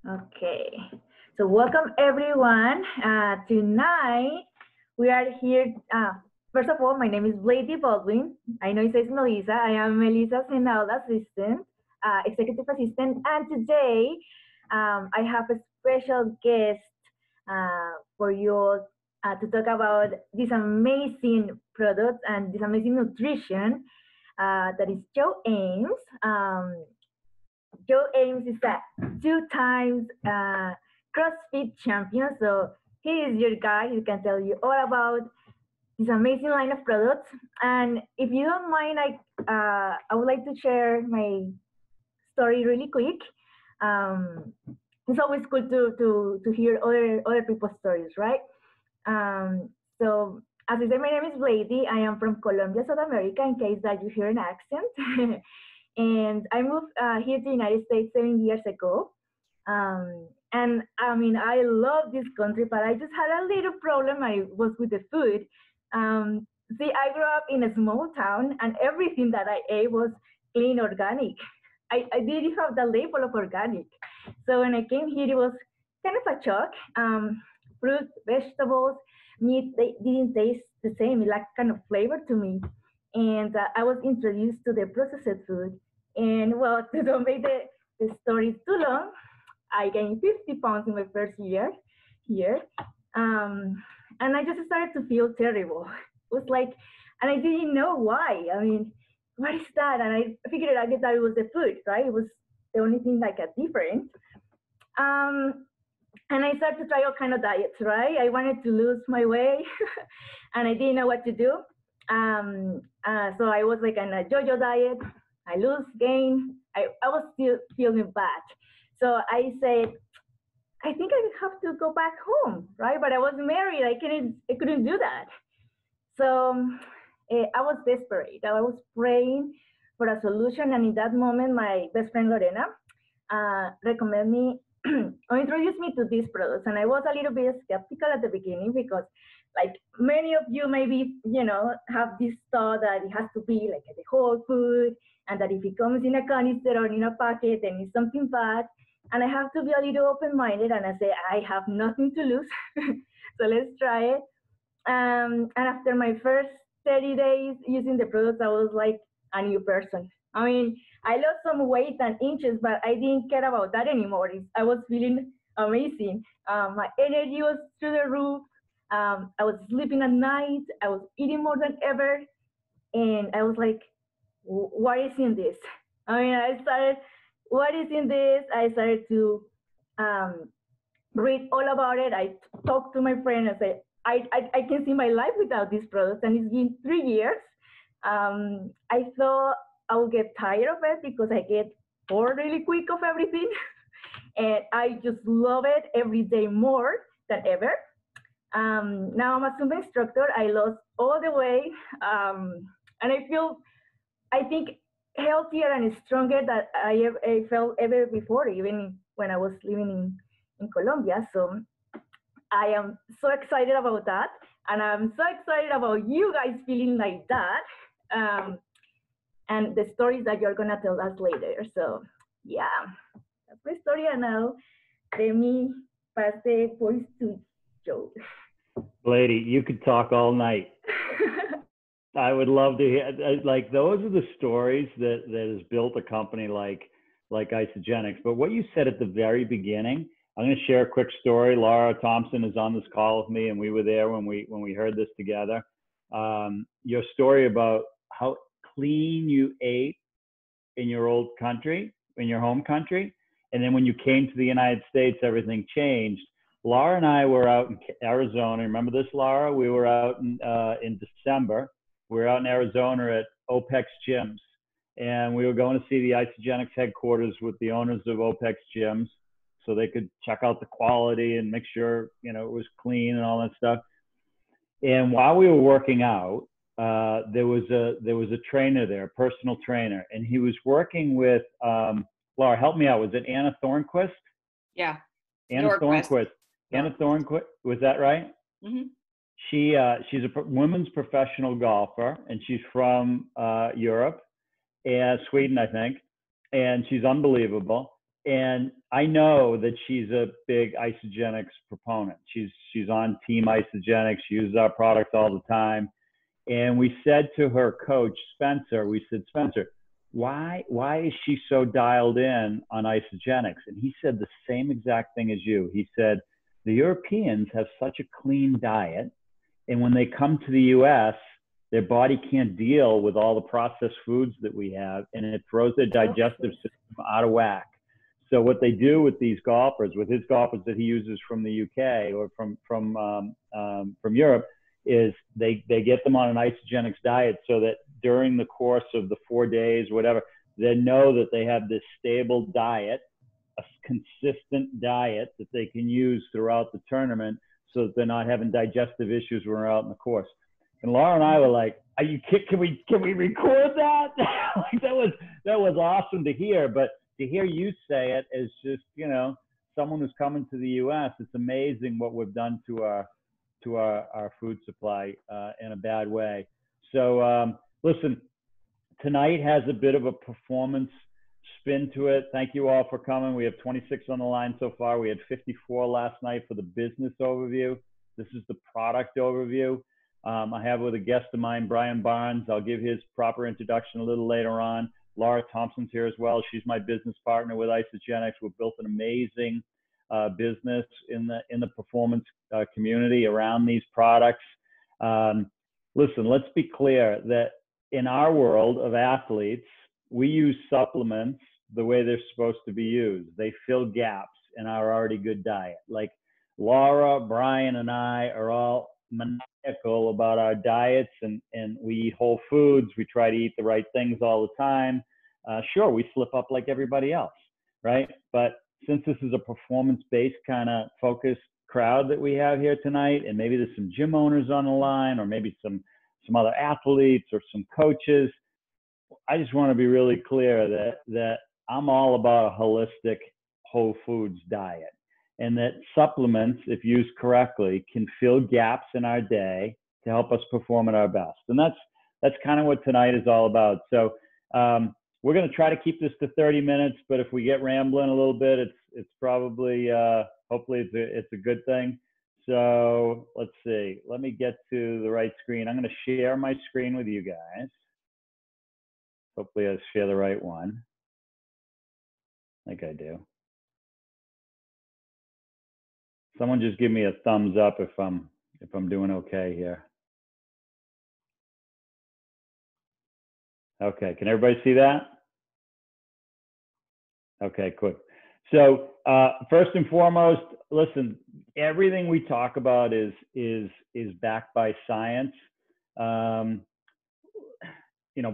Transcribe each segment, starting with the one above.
Okay, so welcome everyone. Tonight we are here. First of all, my name is Lady Baldwin. I know it says Melissa. I am Melissa's Senal assistant, executive assistant, and today I have a special guest for you to talk about this amazing product and this amazing nutrition that is Joe Ames. Joe Ames is a two times CrossFit champion. So he is your guy. He can tell you all about this amazing line of products. And if you don't mind, I would like to share my story really quick. Um, it's always good to hear other people's stories, right? Um, so as I said, my name is Lady. I am from Colombia, South America, in case that you hear an accent. And I moved here to the United States 7 years ago. And I mean, I love this country, but I just had a little problem. I was with the food. See, I grew up in a small town, and everything that I ate was clean organic. I didn't have the label of organic. So when I came here, it was kind of a shock. Fruits, vegetables, meat, they didn't taste the same. It lacked kind of flavor to me. And I was introduced to the processed food. And well, to don't make the story too long, I gained 50 pounds in my first year here. Um, and I just started to feel terrible. It was like, and I didn't know why. I mean, what is that? And I figured out that it was the food, right? It was the only thing like a different. Um, and I started to try all kind of diets, right? I wanted to lose my weight, and I didn't know what to do. So I was like on a JoJo diet. I lose, gain. I was still feeling bad. So I said, I think I have to go back home, right? But I was married. I couldn't do that. So I was desperate. I was praying for a solution. And in that moment, my best friend Lorena recommended me or introduced me to these products. And I was a little bit skeptical at the beginning because, like many of you, maybe have this thought that it has to be like the whole food, and that if it comes in a canister or in a packet, then it's something bad. And I have to be a little open-minded, and I say I have nothing to lose, so let's try it. And after my first 30 days using the products, I was like a new person. I mean, I lost some weight and inches, but I didn't care about that anymore. I was feeling amazing. My energy was through the roof. I was sleeping at night. I was eating more than ever. And I was like, what is in this? I mean, I started, what is in this? I started to um, read all about it. I talked to my friend and said, I can see my life without these products. And it's been 3 years. I thought I would get tired of it because I get bored really quick of everything. And I just love it every day more than ever. Now I'm a Zumba instructor. I lost all the weight. And I think, healthier and stronger than I felt ever before, even when I was living in Colombia. So I am so excited about that. And I'm so excited about you guys feeling like that. Um, and the stories that you're going to tell us later. So, yeah, that's my story. And now, let me pass the voice to Joe. Lady, you could talk all night. I would love to hear. Like those are the stories that has built a company like Isogenics. But what you said at the very beginning, I'm going to share a quick story. Laura Thompson is on this call with me, and we were there when we heard this together. Your story about how clean you ate in your old country, in your home country, and then when you came to the United States, everything changed. Laura and I were out in Arizona. Remember this, Laura? We were out in December. We were out in Arizona at OPEX Gyms, and we were going to see the Isogenics headquarters with the owners of OPEX Gyms, so they could check out the quality and make sure it was clean and all that stuff. And while we were working out, there was a trainer there, a personal trainer, and he was working with Laura. Help me out. Was it Anna Thornquist? Yeah. Anna Thornquist. Anna Thornquist. Was that right? Mm-hmm. She's a women's professional golfer, and she's from Europe and Sweden, I think, and she's unbelievable. and I know that she's a big Isagenix proponent. She's on Team Isagenix. She uses our products all the time. And we said to her coach, Spencer, we said, Spencer, why is she so dialed in on Isagenix? And he said the same exact thing as you. He said, the Europeans have such a clean diet. And when they come to the US, their body can't deal with all the processed foods that we have, and it throws their digestive system out of whack. So what they do with these golfers, with his golfers that he uses from the UK or from Europe, is they get them on an Isagenix diet so that during the course of the 4 days, whatever, they know that they have this stable diet, a consistent diet that they can use throughout the tournament so that they're not having digestive issues when they're out in the course. And Laura and I were like, "Are you kidding? Can we record that?" Like that was awesome to hear, but to hear you say it as just, someone who's coming to the US, it's amazing what we've done to our food supply in a bad way. So listen, tonight has a bit of a performance spin to it. Thank you all for coming. We have 26 on the line so far. We had 54 last night for the business overview. This is the product overview. I have with a guest of mine, Brian Barnes. I'll give his proper introduction a little later on. Laura Thompson's here as well. She's my business partner with Isagenix. We've built an amazing business in the performance community around these products. Listen, let's be clear that in our world of athletes, we use supplements the way they're supposed to be used. They fill gaps in our already good diet. Like Laura, Brian, and I are all maniacal about our diets, and we eat whole foods. We try to eat the right things all the time. Sure, we slip up like everybody else, right? But since this is a performance-based kind of focused crowd that we have here tonight, and maybe there's some gym owners on the line, or maybe some other athletes or some coaches, I just want to be really clear that I'm all about a holistic whole foods diet, and that supplements, if used correctly, can fill gaps in our day to help us perform at our best. And that's kind of what tonight is all about. So we're going to try to keep this to 30 minutes, but if we get rambling a little bit, it's probably, hopefully it's a good thing. So let's see, let me get to the right screen. I'm going to share my screen with you guys. Hopefully I share the right one. I think I do. Someone just give me a thumbs up if I'm doing okay here. Okay, can everybody see that? Okay, quick. So first and foremost, listen, everything we talk about is backed by science.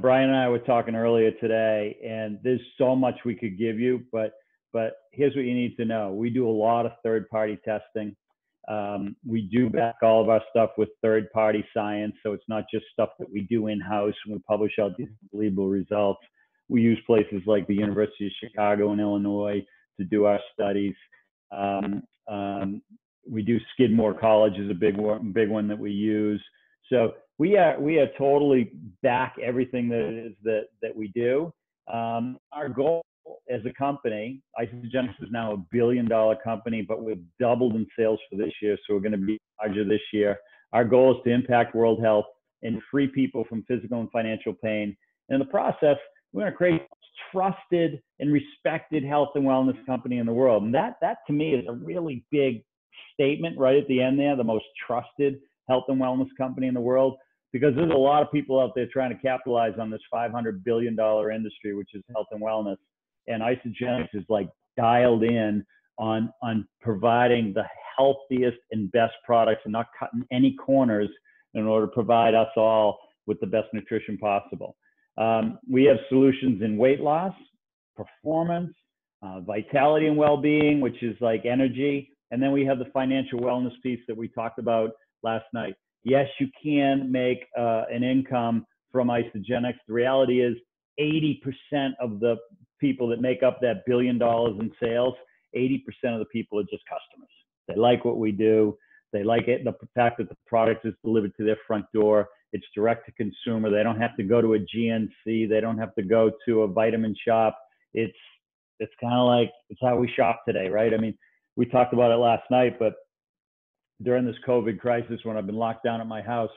Brian and I were talking earlier today, and there's so much we could give you, but here's what you need to know. We do a lot of third-party testing. We do back all of our stuff with third-party science, so it's not just stuff that we do in-house and we publish out these unbelievable results. We use places like the University of Chicago and Illinois to do our studies. We do Skidmore College is a big one that we use. So we are totally back everything that we do. Our goal as a company, Isagenix is now a $1 billion company, but we've doubled in sales for this year, so we're going to be larger this year. Our goal is to impact world health and free people from physical and financial pain. And in the process, we're going to create the most trusted and respected health and wellness company in the world. And that to me is a really big statement right at the end there, the most trusted health and wellness company in the world, because there's a lot of people out there trying to capitalize on this $500 billion industry, which is health and wellness. And Isagenix is like dialed in on providing the healthiest and best products and not cutting any corners in order to provide us all with the best nutrition possible. We have solutions in weight loss, performance, vitality and well-being, which is like energy. And then we have the financial wellness piece that we talked about last night. Yes, you can make an income from Isagenix. The reality is 80% of the people that make up that $1 billion in sales, 80% of the people are just customers. They like what we do. They like it, the fact that the product is delivered to their front door. It's direct to consumer. They don't have to go to a GNC. They don't have to go to a vitamin shop. It's it's kind of like, it's how we shop today, right? I mean, we talked about it last night, but during this COVID crisis, when I've been locked down at my house,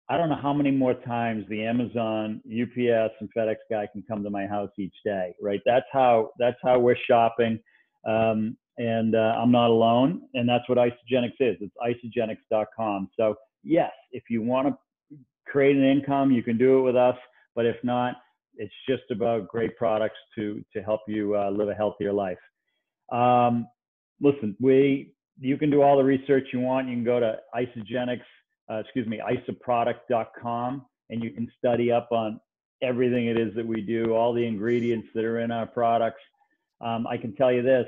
I don't know how many more times the Amazon, UPS, and FedEx guy can come to my house each day, right? That's how we're shopping. And I'm not alone. And that's what Isogenics is. It's isogenics.com. So yes, if you want to create an income, you can do it with us. But if not, it's just about great products to help you live a healthier life. Listen, you can do all the research you want. You can go to isoproduct.com, and you can study up on everything it is that we do, all the ingredients that are in our products. I can tell you this,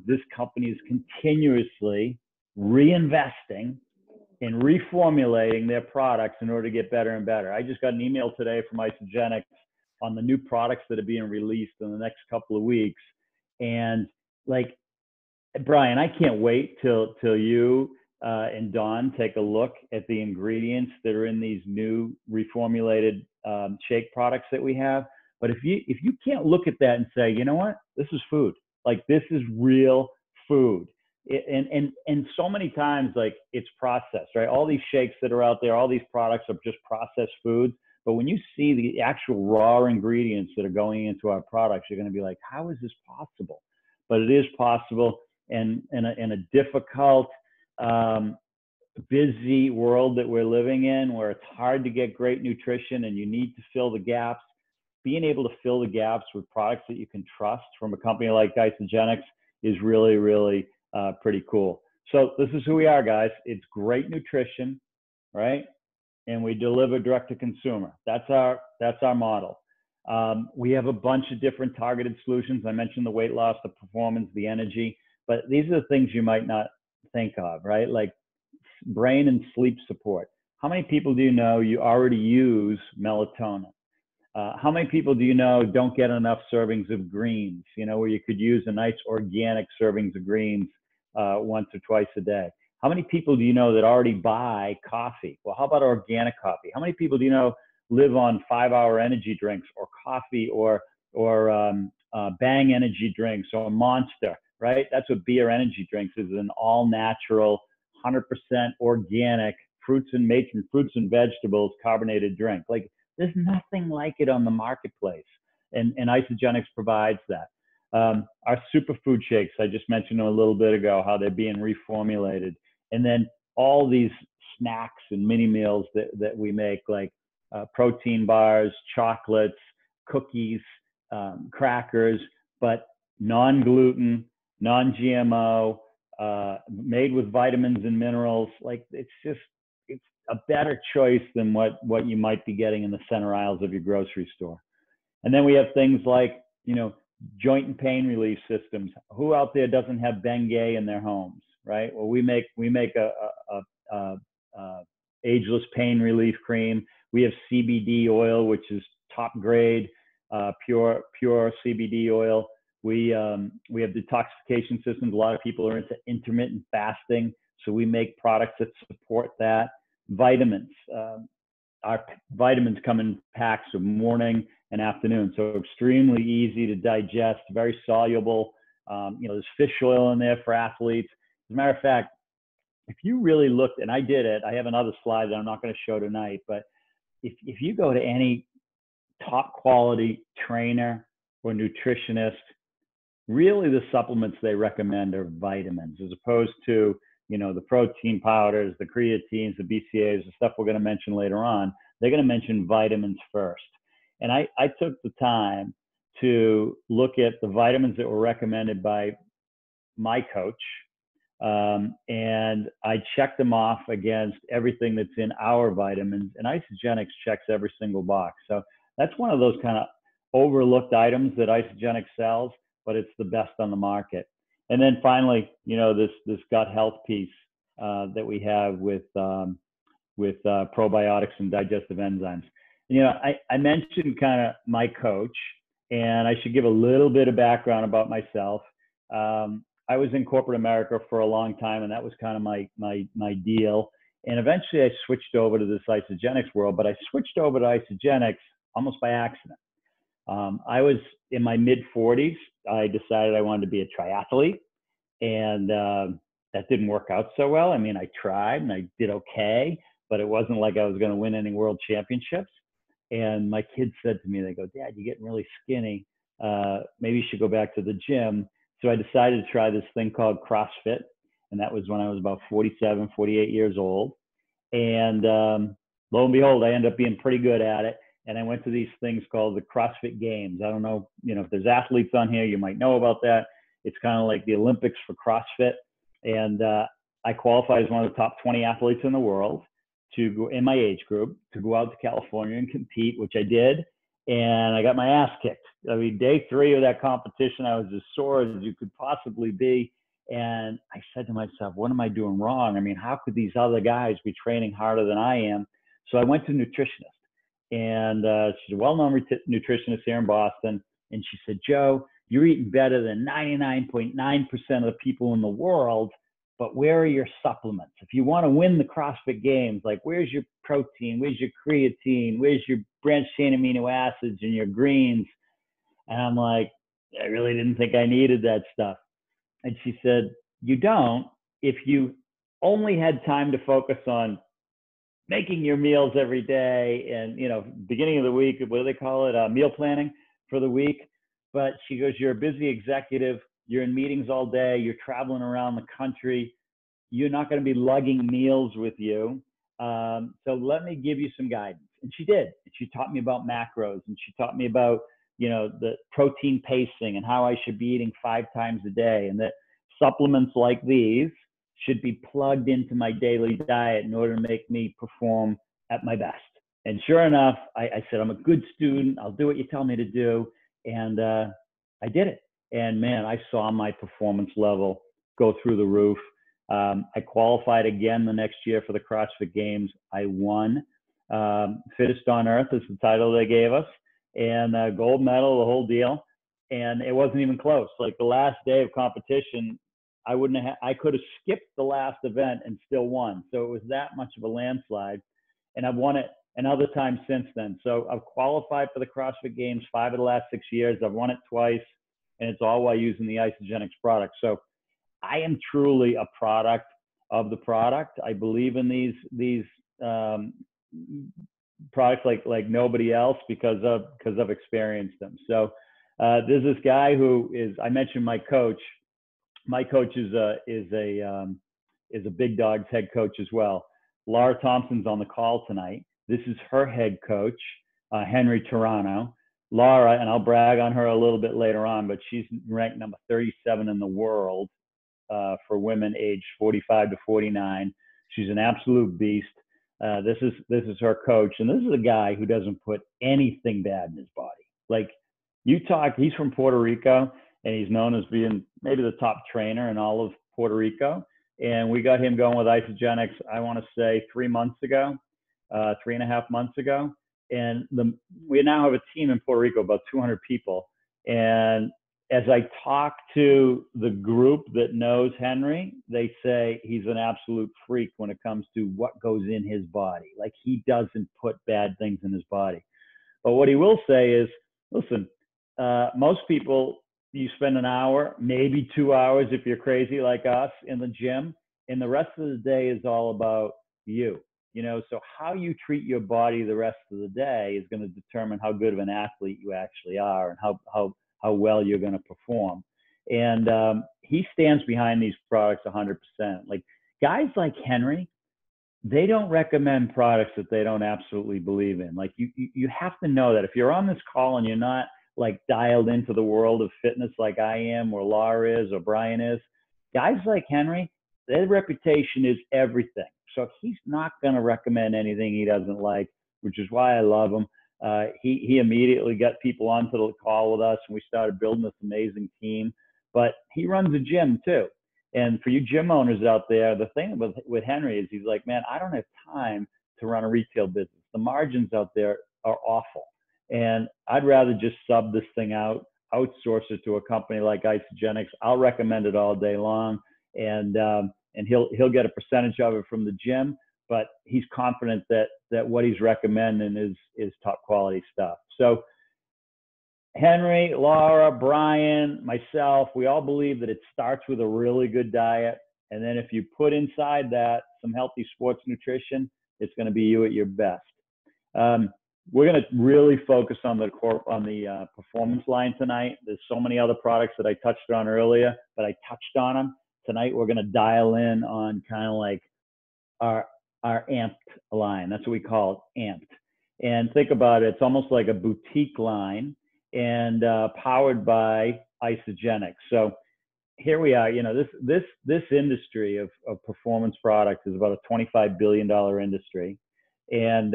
this company is continuously reinvesting and reformulating their products in order to get better and better. I just got an email today from Isogenics on the new products that are being released in the next couple of weeks. And like, Brian, I can't wait till you and Dawn take a look at the ingredients that are in these new reformulated shake products that we have. But if you can't look at that and say, you know what, this is food. Like, this is real food. And so many times, like, it's processed, right? All these shakes that are out there, all these products are just processed foods. But when you see the actual raw ingredients that are going into our products, you're going to be like, how is this possible? But it is possible. And in a difficult, busy world that we're living in, where it's hard to get great nutrition and you need to fill the gaps, being able to fill the gaps with products that you can trust from a company like Isogenics is really, really pretty cool. So this is who we are, guys. It's great nutrition, right? And we deliver direct to consumer. That's our model. We have a bunch of different targeted solutions. I mentioned the weight loss, the performance, the energy, but these are the things you might not think of, right? Like brain and sleep support. How many people do you know you already use melatonin? How many people do you know don't get enough servings of greens, where you could use a nice organic servings of greens once or twice a day? How many people do you know that already buy coffee? Well, how about organic coffee? How many people do you know live on 5-hour energy drinks or coffee or Bang energy drinks or Monster, right? That's what Beer energy drinks is, an all natural, 100% organic fruits and vegetables carbonated drink. Like, there's nothing like it on the marketplace. And Isogenics provides that. Our superfood shakes, I just mentioned a little bit ago, how they're being reformulated. And then all these snacks and mini meals that we make, like protein bars, chocolates, cookies, crackers, but non-gluten, non-GMO, made with vitamins and minerals. Like, it's a better choice than what you might be getting in the center aisles of your grocery store. And then we have things like, joint and pain relief systems. Who out there doesn't have Bengay in their homes, right? Well, we make a ageless pain relief cream. We have CBD oil, which is top grade, pure CBD oil. We have detoxification systems. A lot of people are into intermittent fasting, so we make products that support that. Vitamins. Our vitamins come in packs of morning and afternoon, so extremely easy to digest, very soluble. There's fish oil in there for athletes. As a matter of fact, if you really looked, and I did it, I have another slide that I'm not going to show tonight, but if you go to any top quality trainer or nutritionist, really the supplements they recommend are vitamins, as opposed to the protein powders, the creatines, the BCAAs, the stuff we're going to mention later on. They're going to mention vitamins first. And I took the time to look at the vitamins that were recommended by my coach, and I checked them off against everything that's in our vitamins, and Isogenics checks every single box. So that's one of those kind of overlooked items that Isogenics sells, but it's the best on the market. And then finally, this gut health piece that we have with probiotics and digestive enzymes. I mentioned kind of my coach, and I should give a little bit of background about myself. I was in corporate America for a long time, and that was kind of my deal. And eventually I switched over to this Isogenics world, but I switched over to Isogenics almost by accident. I was in my mid 40s. I decided I wanted to be a triathlete, and that didn't work out so well. I mean, I tried and I did okay, but it wasn't like I was going to win any world championships. And my kids said to me, they go, "Dad, you're getting really skinny. Maybe you should go back to the gym." So I decided to try this thing called CrossFit. And that was when I was about 47, 48 years old. And lo and behold, I ended up being pretty good at it. And I went to these things called the CrossFit Games. I don't know, if there's athletes on here, you might know about that. It's kind of like the Olympics for CrossFit. And I qualified as one of the top 20 athletes in the world to go in my age group to go out to California and compete, which I did. And I got my ass kicked. I mean, day 3 of that competition, I was as sore as you could possibly be. And I said to myself, what am I doing wrong? I mean, how could these other guys be training harder than I am? So I went to a nutritionist. And she's a well-known nutritionist here in Boston. And she said, Joe, you're eating better than 99.9% of the people in the world, but where are your supplements? If you want to win the CrossFit Games, like where's your protein? Where's your creatine? Where's your branched chain amino acids and your greens? And I'm like, I really didn't think I needed that stuff. And she said, you don't if you only had time to focus on making your meals every day and, beginning of the week, what do they call it? Meal planning for the week. But she goes, you're a busy executive. You're in meetings all day. You're traveling around the country. You're not going to be lugging meals with you. So let me give you some guidance. And she did. And she taught me about macros, and she taught me about, the protein pacing and how I should be eating 5 times a day, and that supplements like these should be plugged into my daily diet in order to make me perform at my best. And sure enough, I said, I'm a good student. I'll do what you tell me to do. And I did it. And man, I saw my performance level go through the roof. I qualified again the next year for the CrossFit Games. I won. Fittest on Earth is the title they gave us. And gold medal, the whole deal. And it wasn't even close. Like the last day of competition, I could have skipped the last event and still won. So it was that much of a landslide. And I've won it another time since then. So I've qualified for the CrossFit Games 5 of the last 6 years. I've won it twice, and it's all while using the Isagenix product. So I am truly a product of the product. I believe in these products like nobody else because I've experienced them. So there's this guy who is, I mentioned my coach. My coach is a Big Dogs head coach as well. Laura Thompson's on the call tonight. This is her head coach, Henry Turano. Laura, and I'll brag on her a little bit later on, but she's ranked number 37 in the world for women aged 45 to 49. She's an absolute beast. This is her coach, and this is a guy who doesn't put anything bad in his body. Like he's from Puerto Rico, and he's known as being maybe the top trainer in all of Puerto Rico. And we got him going with Isagenix, I want to say 3 months ago, 3.5 months ago. And we now have a team in Puerto Rico, about 200 people. And as I talk to the group that knows Henry, they say he's an absolute freak when it comes to what goes in his body. Like he doesn't put bad things in his body. But what he will say is, listen, most people, you spend an hour, maybe 2 hours if you're crazy like us in the gym, and the rest of the day is all about you. So how you treat your body the rest of the day is going to determine how good of an athlete you actually are and how well you're going to perform. And he stands behind these products 100%. Like guys like Henry, they don't recommend products that they don't absolutely believe in. Like you have to know that if you're on this call and you're not like dialed into the world of fitness like I am, or Laura is, or Brian is, guys like Henry, their reputation is everything. So he's not going to recommend anything he doesn't like, which is why I love him. He immediately got people onto the call with us, and we started building this amazing team. But he runs a gym too. And for you gym owners out there, the thing with Henry is he's like, man, I don't have time to run a retail business. The margins out there are awful. And I'd rather just sub this thing out, outsource it to a company like Isagenix. I'll recommend it all day long. And he'll get a percentage of it from the gym, but he's confident that what he's recommending is top quality stuff. So Henry, Laura, Brian, myself, we all believe that it starts with a really good diet. And then if you put inside that some healthy sports nutrition, it's going to be you at your best. We're going to really focus on the performance line tonight. There's so many other products that I touched on earlier, but I touched on them. Tonight, we're going to dial in on kind of like our amped line. That's what we call it, amped. And think about it, it's almost like a boutique line and powered by Isogenics. So here we are. You know, this industry of performance products is about a $25 billion industry. And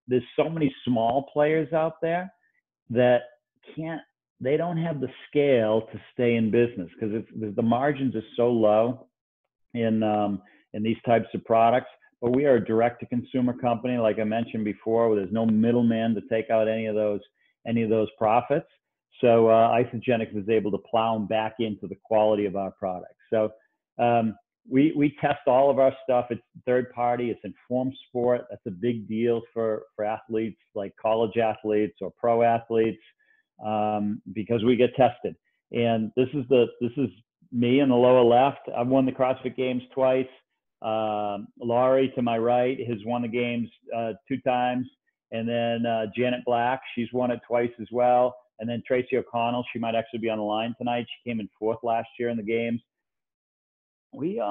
there's so many small players out there that they don't have the scale to stay in business because the margins are so low in these types of products. But we are a direct-to-consumer company, like I mentioned before, where there's no middleman to take out any of those profits. So Isogenics is able to plow them back into the quality of our products. So we test all of our stuff. It's third party. It's informed sport. That's a big deal for athletes like college athletes or pro athletes because we get tested. And this is me in the lower left. I've won the CrossFit Games twice. Laurie to my right has won the games 2 times. And then Janet Black, she's won it twice as well. And then Tracy O'Connell, she might actually be on the line tonight. She came in 4th last year in the games. We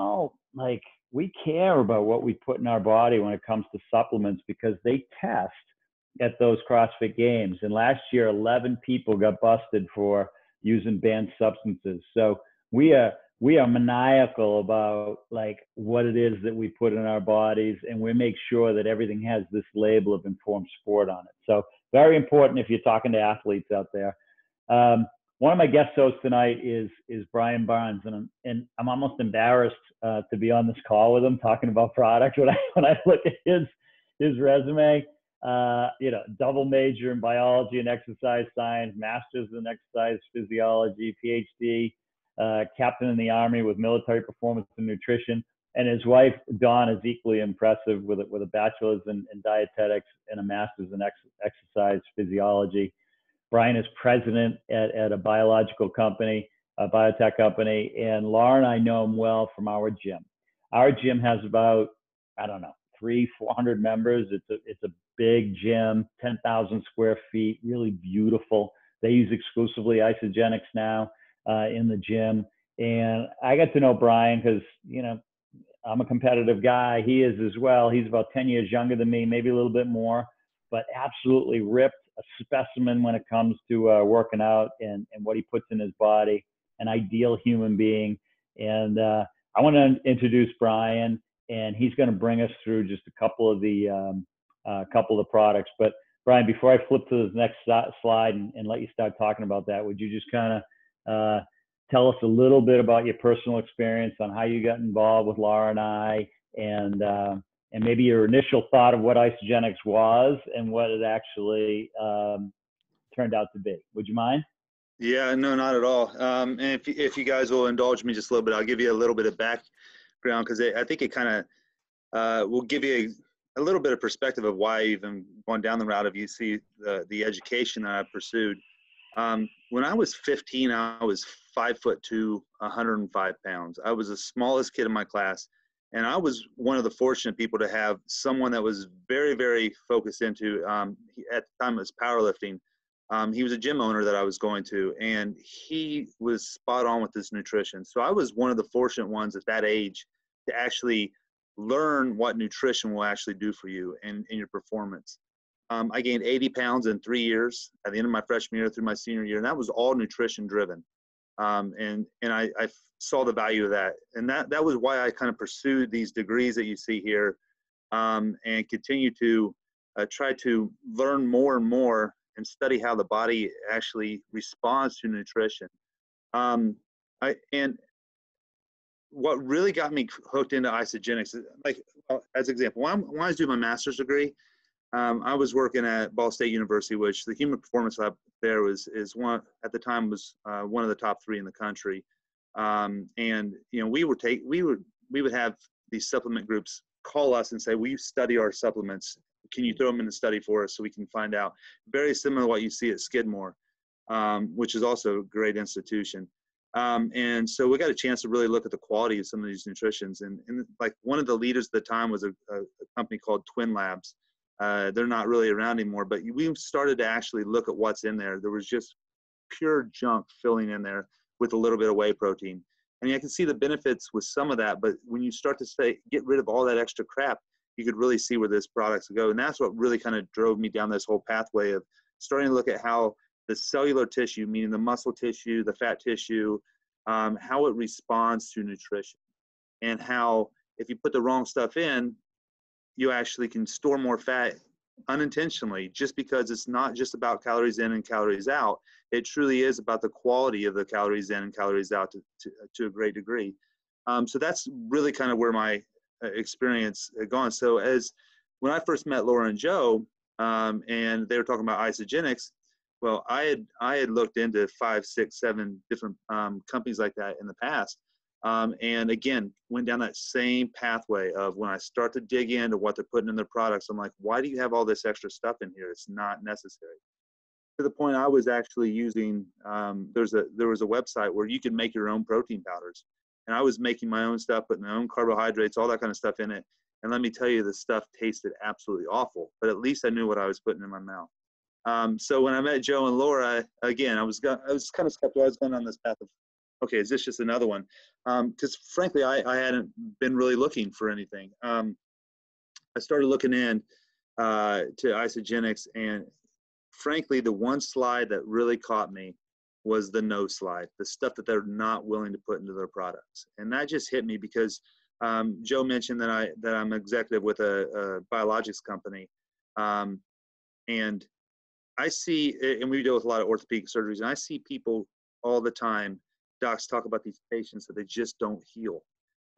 care about what we put in our body when it comes to supplements because they test at those CrossFit Games. And last year, 11 people got busted for using banned substances. So we are maniacal about like what it is that we put in our bodies, and we make sure that everything has this label of informed sport on it. So very important if you're talking to athletes out there. One of my guest hosts tonight is Brian Barnes, and I'm almost embarrassed to be on this call with him talking about product when I look at his resume. Double major in biology and exercise science, master's in exercise physiology, PhD. Captain in the Army with military performance and nutrition, and his wife Dawn is equally impressive with a bachelor's in dietetics and a master's in exercise physiology. Brian is president at a biological company, a biotech company, and Laura and I know him well from our gym. Our gym has about 300-400 members. It's a big gym, 10,000 square feet, really beautiful. They use exclusively Isogenics now. In the gym. And I got to know Brian because, I'm a competitive guy. He is as well. He's about 10 years younger than me, maybe a little bit more, but absolutely ripped, a specimen when it comes to working out and what he puts in his body, an ideal human being. And I want to introduce Brian, and he's going to bring us through just a couple of the products. But Brian, before I flip to the next slide and let you start talking about that, would you just kind of tell us a little bit about your personal experience on how you got involved with Laura and I, and maybe your initial thought of what Isogenics was and what it actually turned out to be. Would you mind? Yeah, no, not at all. And if you guys will indulge me just a little bit, I'll give you a little bit of background because I think it kind of will give you a little bit of perspective of why I even gone down the route of the education that I pursued. When I was 15, I was 5'2", 105 pounds. I was the smallest kid in my class, and I was one of the fortunate people to have someone that was very, very focused into, at the time it was powerlifting. He was a gym owner that I was going to, and he was spot on with his nutrition. So I was one of the fortunate ones at that age to actually learn what nutrition will actually do for you and in your performance. I gained 80 pounds in 3 years at the end of my freshman year through my senior year, and that was all nutrition driven. And I saw the value of that. And that was why I kind of pursued these degrees that you see here, and continue to try to learn more and more and study how the body actually responds to nutrition. And what really got me hooked into Isogenics, as an example, when I was doing my master's degree, I was working at Ball State University, which the human performance lab there was one at the time was one of the top 3 in the country. And we would have these supplement groups call us and say, "Will you study our supplements? Can you throw them in the study for us so we can find out?" Very similar to what you see at Skidmore. which is also a great institution. And so we got a chance to really look at the quality of some of these nutritions. And like one of the leaders at the time was a company called Twin Labs. They're not really around anymore, but we started to actually look at what's in there. There was just pure junk filling in there with a little bit of whey protein. And I can see the benefits with some of that, but when you start to say, get rid of all that extra crap, you could really see where this products go. And that's what really kind of drove me down this whole pathway of starting to look at how the cellular tissue, meaning the muscle tissue, the fat tissue, how it responds to nutrition, and how if you put the wrong stuff in, you actually can store more fat unintentionally, just because it's not just about calories in and calories out. It truly is about the quality of the calories in and calories out to a great degree. So that's really kind of where my experience had gone. So when I first met Laura and Joe, and they were talking about isogenics, well, I had looked into 5, 6, 7 different companies like that in the past. And again, went down that same pathway of when I start to dig into what they're putting in their products, I'm like, why do you have all this extra stuff in here? It's not necessary. To the point I was actually using, there was a website where you could make your own protein powders. And I was making my own stuff, putting my own carbohydrates, all that kind of stuff in it. And let me tell you, the stuff tasted absolutely awful, but at least I knew what I was putting in my mouth. So when I met Joe and Laura, again, I was kind of skeptical. I was going on this path of, okay, is this just another one? Because frankly, I hadn't been really looking for anything. I started looking in to isogenics, and frankly, the one slide that really caught me was the no slide, the stuff that they're not willing to put into their products. And that just hit me because Joe mentioned that I'm executive with a biologics company. And I see, and we deal with a lot of orthopedic surgeries, and I see people all the time, docs talk about these patients that they just don't heal.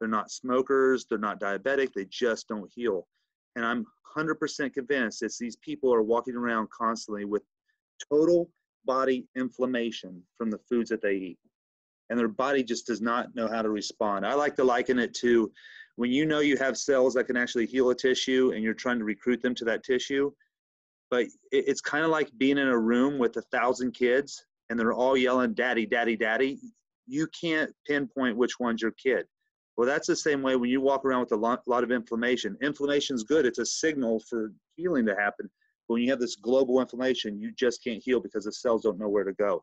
They're not smokers, they're not diabetic, they just don't heal. And I'm 100% convinced it's these people are walking around constantly with total body inflammation from the foods that they eat. And their body just does not know how to respond. I like to liken it to when you know you have cells that can actually heal a tissue and you're trying to recruit them to that tissue. But it's kind of like being in a room with 1,000 kids and they're all yelling, daddy, daddy, daddy. You can't pinpoint which one's your kid. Well, that's the same way when you walk around with a lot of inflammation. Inflammation is good. It's a signal for healing to happen. But when you have this global inflammation, you just can't heal because the cells don't know where to go.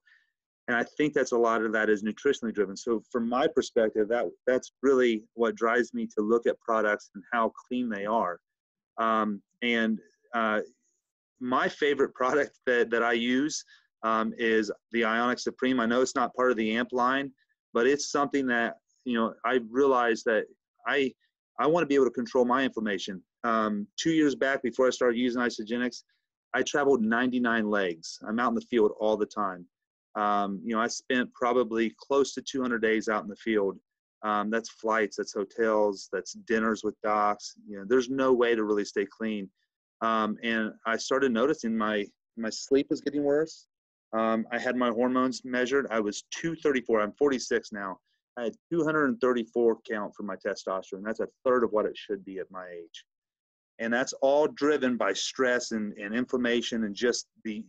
And I think that's a lot of that is nutritionally driven. So from my perspective, that's really what drives me to look at products and how clean they are. My favorite product that I use is the Ionic Supreme. I know it's not part of the AMP line, but it's something that, I realized that I want to be able to control my inflammation. 2 years back, before I started using isogenics, I traveled 99 legs. I'm out in the field all the time. I spent probably close to 200 days out in the field. That's flights, that's hotels, that's dinners with docs. There's no way to really stay clean. And I started noticing my sleep was getting worse. I had my hormones measured. I was 234. I'm 46 now. I had 234 count for my testosterone. That's a third of what it should be at my age. And that's all driven by stress and inflammation and just the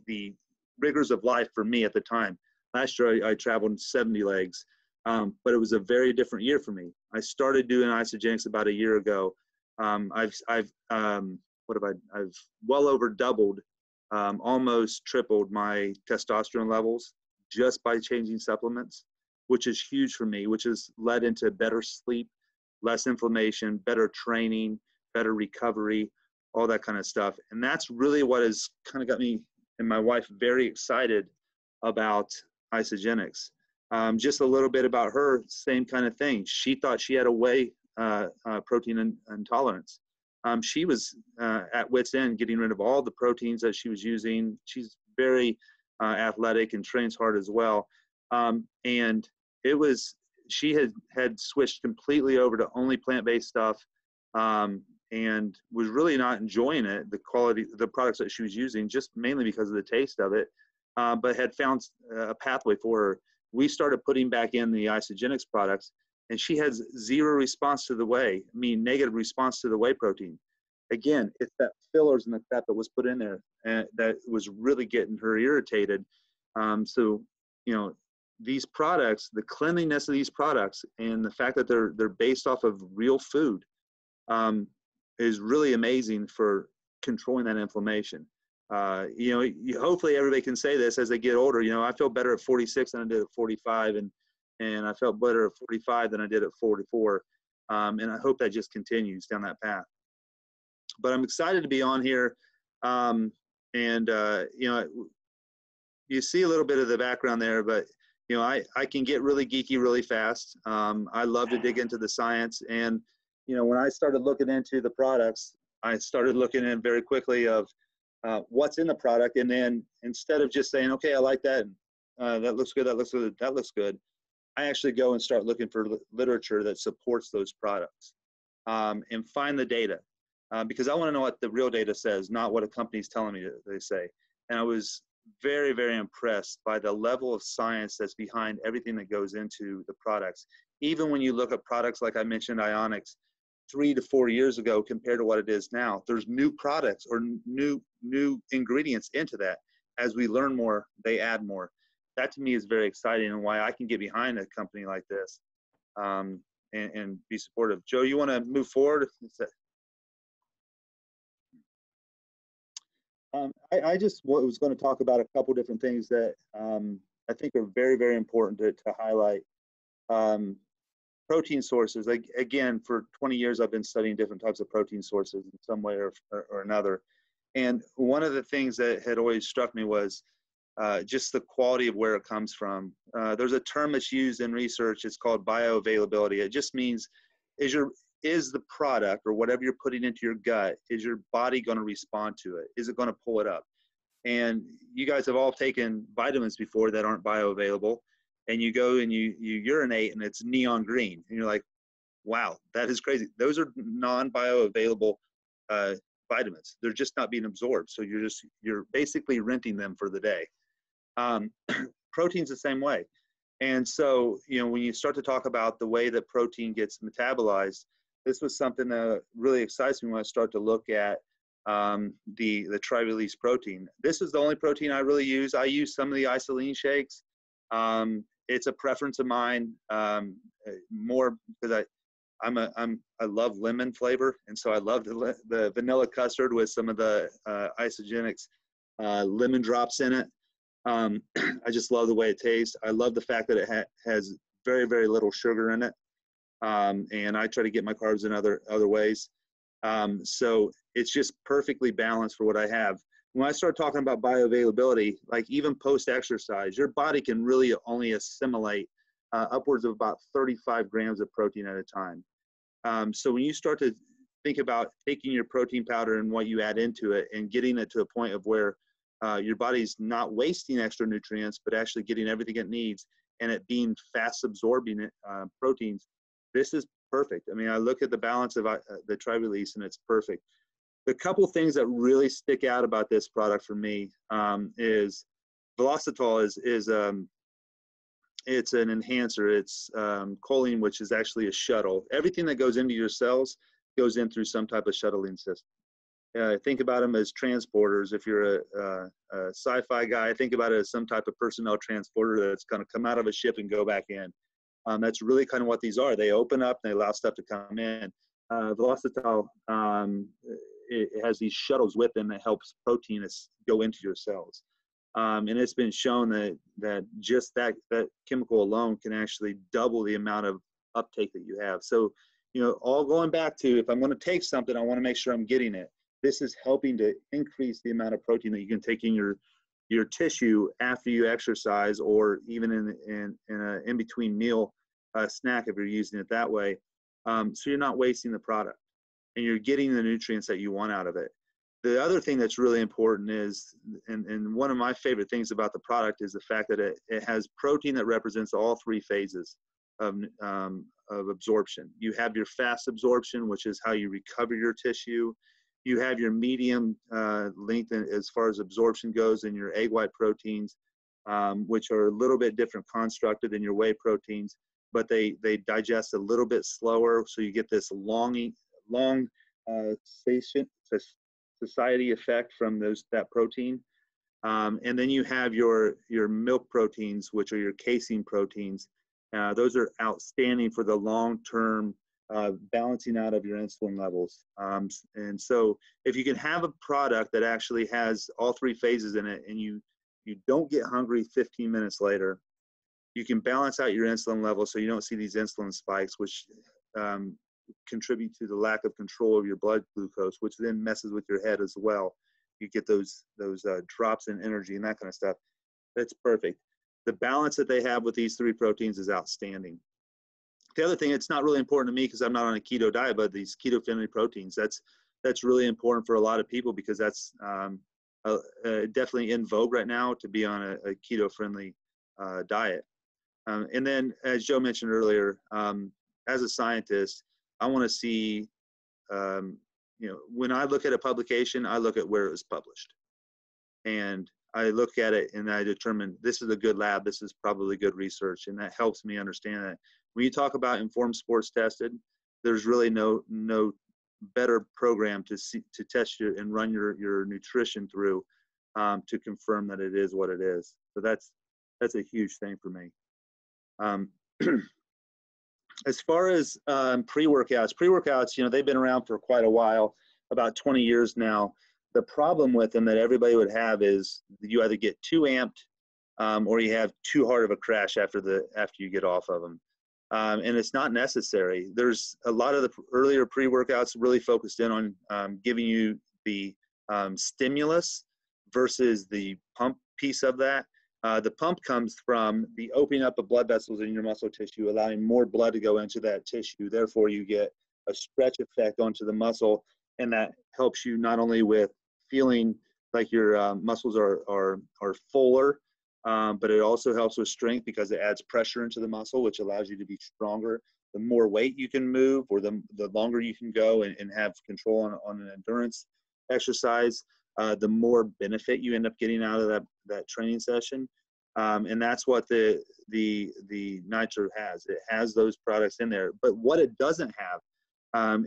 rigors of life for me at the time. Last year, I traveled 70 legs, but it was a very different year for me. I started doing isogenics about a year ago. I've well over doubled, almost tripled my testosterone levels just by changing supplements, which is huge for me, which has led into better sleep, less inflammation, better training, better recovery, all that kind of stuff. And that's really what has kind of got me and my wife very excited about isogenics. Just a little bit about her, same kind of thing. She thought she had a whey protein intolerance. She was at wit's end getting rid of all the proteins that she was using. She's very athletic and trains hard as well. And she had switched completely over to only plant-based stuff and was really not enjoying it, the quality, the products that she was using, just mainly because of the taste of it, but had found a pathway for her. We started putting back in the isogenics products, and she has zero response to the whey, negative response to the whey protein. Again, it's that fillers and the fat that was put in there and that was really getting her irritated. So, you know, these products, the cleanliness of these products and the fact that they're based off of real food is really amazing for controlling that inflammation. You know, hopefully everybody can say this as they get older. You know, I feel better at 46 than I did at 45, and I felt better at 45 than I did at 44. And I hope that just continues down that path. But I'm excited to be on here. You know, you see a little bit of the background there, but you know, I can get really geeky really fast. I love to dig into the science, and you know, when I started looking into the products, I started looking in very quickly of what's in the product, and then instead of just saying, okay, I like that, that looks good, that looks good, that looks good, I actually go and start looking for literature that supports those products, and find the data, because I want to know what the real data says, not what a company's telling me they say. And I was very, very impressed by the level of science that's behind everything that goes into the products. Even when you look at products like I mentioned, Ionics, 3 to 4 years ago compared to what it is now, there's new products or new ingredients into that. As we learn more, they add more. That to me is very exciting, and why I can get behind a company like this and be supportive. Joe, you want to move forward? I just was going to talk about a couple different things that I think are very, very important to highlight. Protein sources. Again, for 20 years, I've been studying different types of protein sources in some way or another. And one of the things that had always struck me was just the quality of where it comes from. There's a term that's used in research. It's called bioavailability. It just means, is the product or whatever you're putting into your gut, is your body going to respond to it? Is it going to pull it up? And you guys have all taken vitamins before that aren't bioavailable, and you go and you urinate and it's neon green, and you're like, wow, that is crazy. Those are non-bioavailable vitamins. They're just not being absorbed. So you're basically renting them for the day. Protein's the same way. And so, you know, when you start to talk about the way that protein gets metabolized, this was something that really excites me when I start to look at the tri-release protein. This is the only protein I really use. I use some of the isolene shakes. It's a preference of mine, more because I love lemon flavor, and so I love the vanilla custard with some of the isogenics lemon drops in it. I just love the way it tastes. I love the fact that it has very, very little sugar in it. And I try to get my carbs in other ways. So it's just perfectly balanced for what I have. When I start talking about bioavailability, like even post-exercise, your body can really only assimilate upwards of about 35 grams of protein at a time. So when you start to think about taking your protein powder and what you add into it and getting it to a point of where your body's not wasting extra nutrients, but actually getting everything it needs, and it being fast absorbing proteins, this is perfect. I mean, I look at the balance of the tri-release, and it's perfect. The couple things that really stick out about this product for me is Velocitol it's an enhancer. It's choline, which is actually a shuttle. Everything that goes into your cells goes in through some type of shuttling system. Think about them as transporters. If you're a sci-fi guy, think about it as some type of personnel transporter that's going to come out of a ship and go back in. That's really kind of what these are. They open up and they allow stuff to come in. Velocitol, it has these shuttles with them that helps protein go into your cells. And it's been shown that just that chemical alone can actually double the amount of uptake that you have. So, you know, all going back to, if I'm going to take something, I want to make sure I'm getting it. This is helping to increase the amount of protein that you can take in your tissue after you exercise, or even in an in-between meal snack if you're using it that way. So you're not wasting the product, and you're getting the nutrients that you want out of it. The other thing that's really important is, and one of my favorite things about the product is the fact that it has protein that represents all three phases of absorption. You have your fast absorption, which is how you recover your tissue. You have your medium length as far as absorption goes in your egg white proteins, which are a little bit different constructed than your whey proteins, but they digest a little bit slower, so you get this long satiety effect from that protein. And then you have your milk proteins, which are your casein proteins. Those are outstanding for the long-term balancing out of your insulin levels. And so if you can have a product that actually has all three phases in it, and you don't get hungry 15 minutes later, you can balance out your insulin levels so you don't see these insulin spikes, which contribute to the lack of control of your blood glucose, which then messes with your head as well. You get those drops in energy and that kind of stuff. That's perfect. The balance that they have with these three proteins is outstanding. The other thing, it's not really important to me because I'm not on a keto diet, but these keto-friendly proteins, that's really important for a lot of people because that's definitely in vogue right now to be on a keto-friendly diet. And then, as Joe mentioned earlier, as a scientist, I want to see, when I look at a publication, I look at where it was published. And I look at it and I determine this is a good lab, this is probably good research, and that helps me understand that. When you talk about informed sports tested, there's really no better program to test you and run your nutrition through to confirm that it is what it is. So that's a huge thing for me. As far as pre-workouts, they've been around for quite a while, about 20 years now. The problem with them that everybody would have is you either get too amped or you have too hard of a crash after you get off of them. And it's not necessary. There's a lot of the earlier pre-workouts really focused in on giving you the stimulus versus the pump piece of that. The pump comes from the opening up of blood vessels in your muscle tissue, allowing more blood to go into that tissue. Therefore, you get a stretch effect onto the muscle, and that helps you not only with feeling like your muscles are fuller, but it also helps with strength because it adds pressure into the muscle, which allows you to be stronger. The more weight you can move, or the longer you can go and have control on an endurance exercise, the more benefit you end up getting out of that training session. And that's what the Nitro has. It has those products in there. But what it doesn't have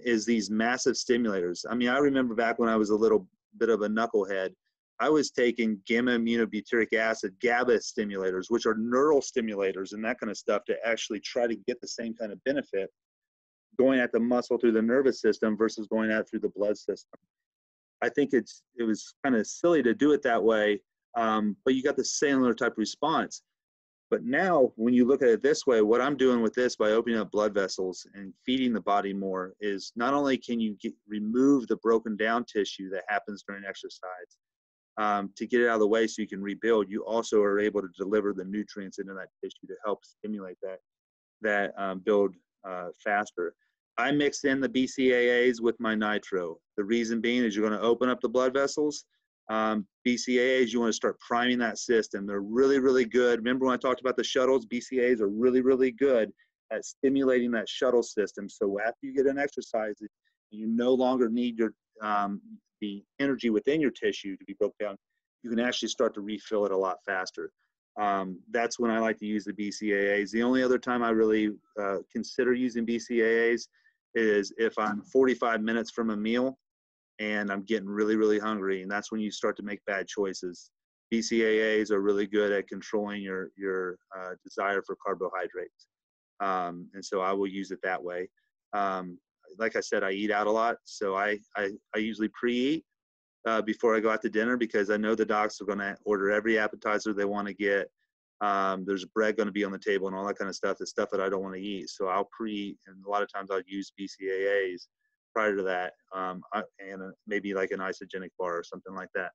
is these massive stimulators. I mean, I remember back when I was a little bit of a knucklehead, I was taking gamma-aminobutyric acid, GABA stimulators, which are neural stimulators and that kind of stuff, to actually try to get the same kind of benefit going at the muscle through the nervous system versus going at it through the blood system. I think it was kind of silly to do it that way, but you got the similar type of response. But now, when you look at it this way, what I'm doing with this by opening up blood vessels and feeding the body more is not only can you remove the broken down tissue that happens during exercise to get it out of the way so you can rebuild, you also are able to deliver the nutrients into that tissue to help stimulate that build faster. I mix in the BCAAs with my Nitro. The reason being is you're going to open up the blood vessels. BCAAs, you want to start priming that system. They're really, really good. Remember when I talked about the shuttles? BCAAs are really, really good at stimulating that shuttle system. So after you get an exercise, you no longer need the energy within your tissue to be broken down. You can actually start to refill it a lot faster. That's when I like to use the BCAAs. The only other time I really consider using BCAAs is if I'm 45 minutes from a meal and I'm getting really, really hungry, and that's when you start to make bad choices. BCAAs are really good at controlling your desire for carbohydrates. And so I will use it that way. Like I said, I eat out a lot, so I usually pre-eat before I go out to dinner because I know the docs are going to order every appetizer they want to get. There's bread going to be on the table and all that kind of stuff, the stuff that I don't want to eat. So I'll pre-eat, and a lot of times I'll use BCAAs prior to that, and maybe like an isogenic bar or something like that.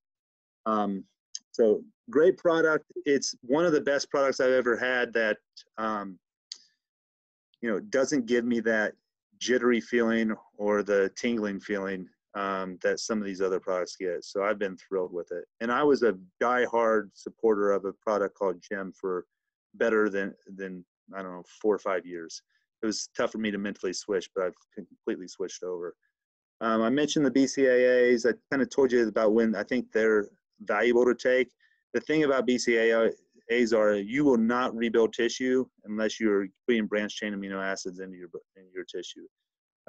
So great product. It's one of the best products I've ever had that, doesn't give me that jittery feeling or the tingling feeling that some of these other products get. So I've been thrilled with it. And I was a die-hard supporter of a product called Gem for better than I don't know, 4 or 5 years. It was tough for me to mentally switch, but I've completely switched over. I mentioned the BCAAs. I kind of told you about when I think they're valuable to take. The thing about BCAAs are you will not rebuild tissue unless you're putting branched-chain amino acids into your tissue.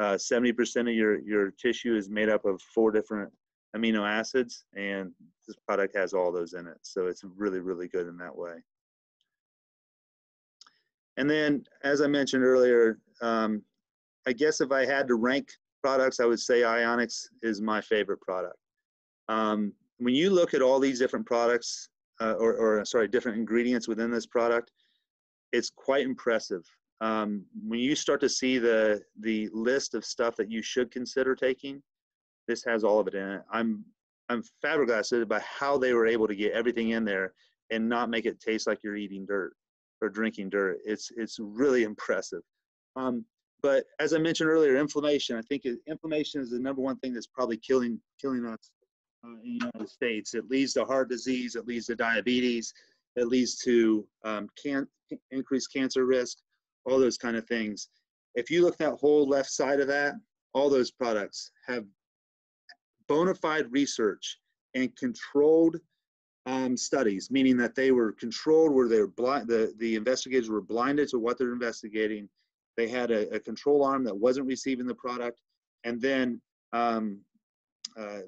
70% of your tissue is made up of 4 different amino acids, and this product has all those in it. So it's really, really good in that way. And then, as I mentioned earlier, I guess if I had to rank products, I would say Ionix is my favorite product. When you look at all these different products, different ingredients within this product, it's quite impressive. When you start to see the list of stuff that you should consider taking, this has all of it in it. I'm flabbergasted by how they were able to get everything in there and not make it taste like you're eating dirt or drinking dirt. It's really impressive. But as I mentioned earlier, inflammation. I think inflammation is the #1 thing that's probably killing us in the United States. It leads to heart disease. It leads to diabetes. It leads to increased cancer risk. All those kind of things. If you look at that whole left side of that, all those products have bona fide research and controlled studies, meaning that they were controlled where they were blind. The investigators were blinded to what they're investigating. They had a control arm that wasn't receiving the product, and then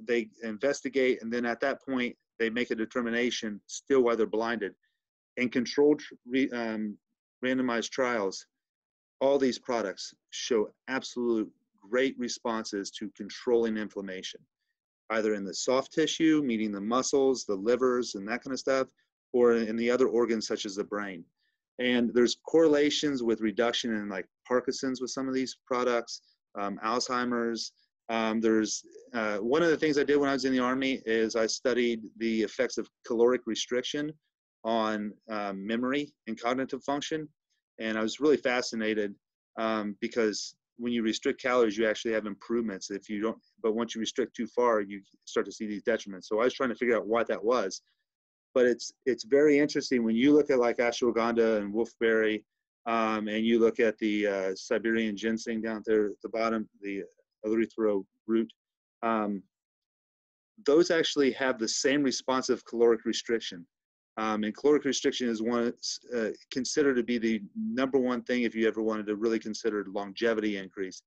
they investigate, and then at that point they make a determination still while they're blinded. In controlled randomized trials, all these products show absolute great responses to controlling inflammation, either in the soft tissue, meaning the muscles, the livers, and that kind of stuff, or in the other organs such as the brain. And there's correlations with reduction in like Parkinson's with some of these products, Alzheimer's. There's one of the things I did when I was in the Army is I studied the effects of caloric restriction on memory and cognitive function. And I was really fascinated because when you restrict calories, you actually have improvements. If you don't, but once you restrict too far, you start to see these detriments. So I was trying to figure out what that was. But it's very interesting when you look at like ashwagandha and wolfberry, and you look at the Siberian ginseng down there at the bottom, the erythro root. Those actually have the same responsive caloric restriction. And caloric restriction is considered to be the #1 thing if you ever wanted to really consider longevity increase.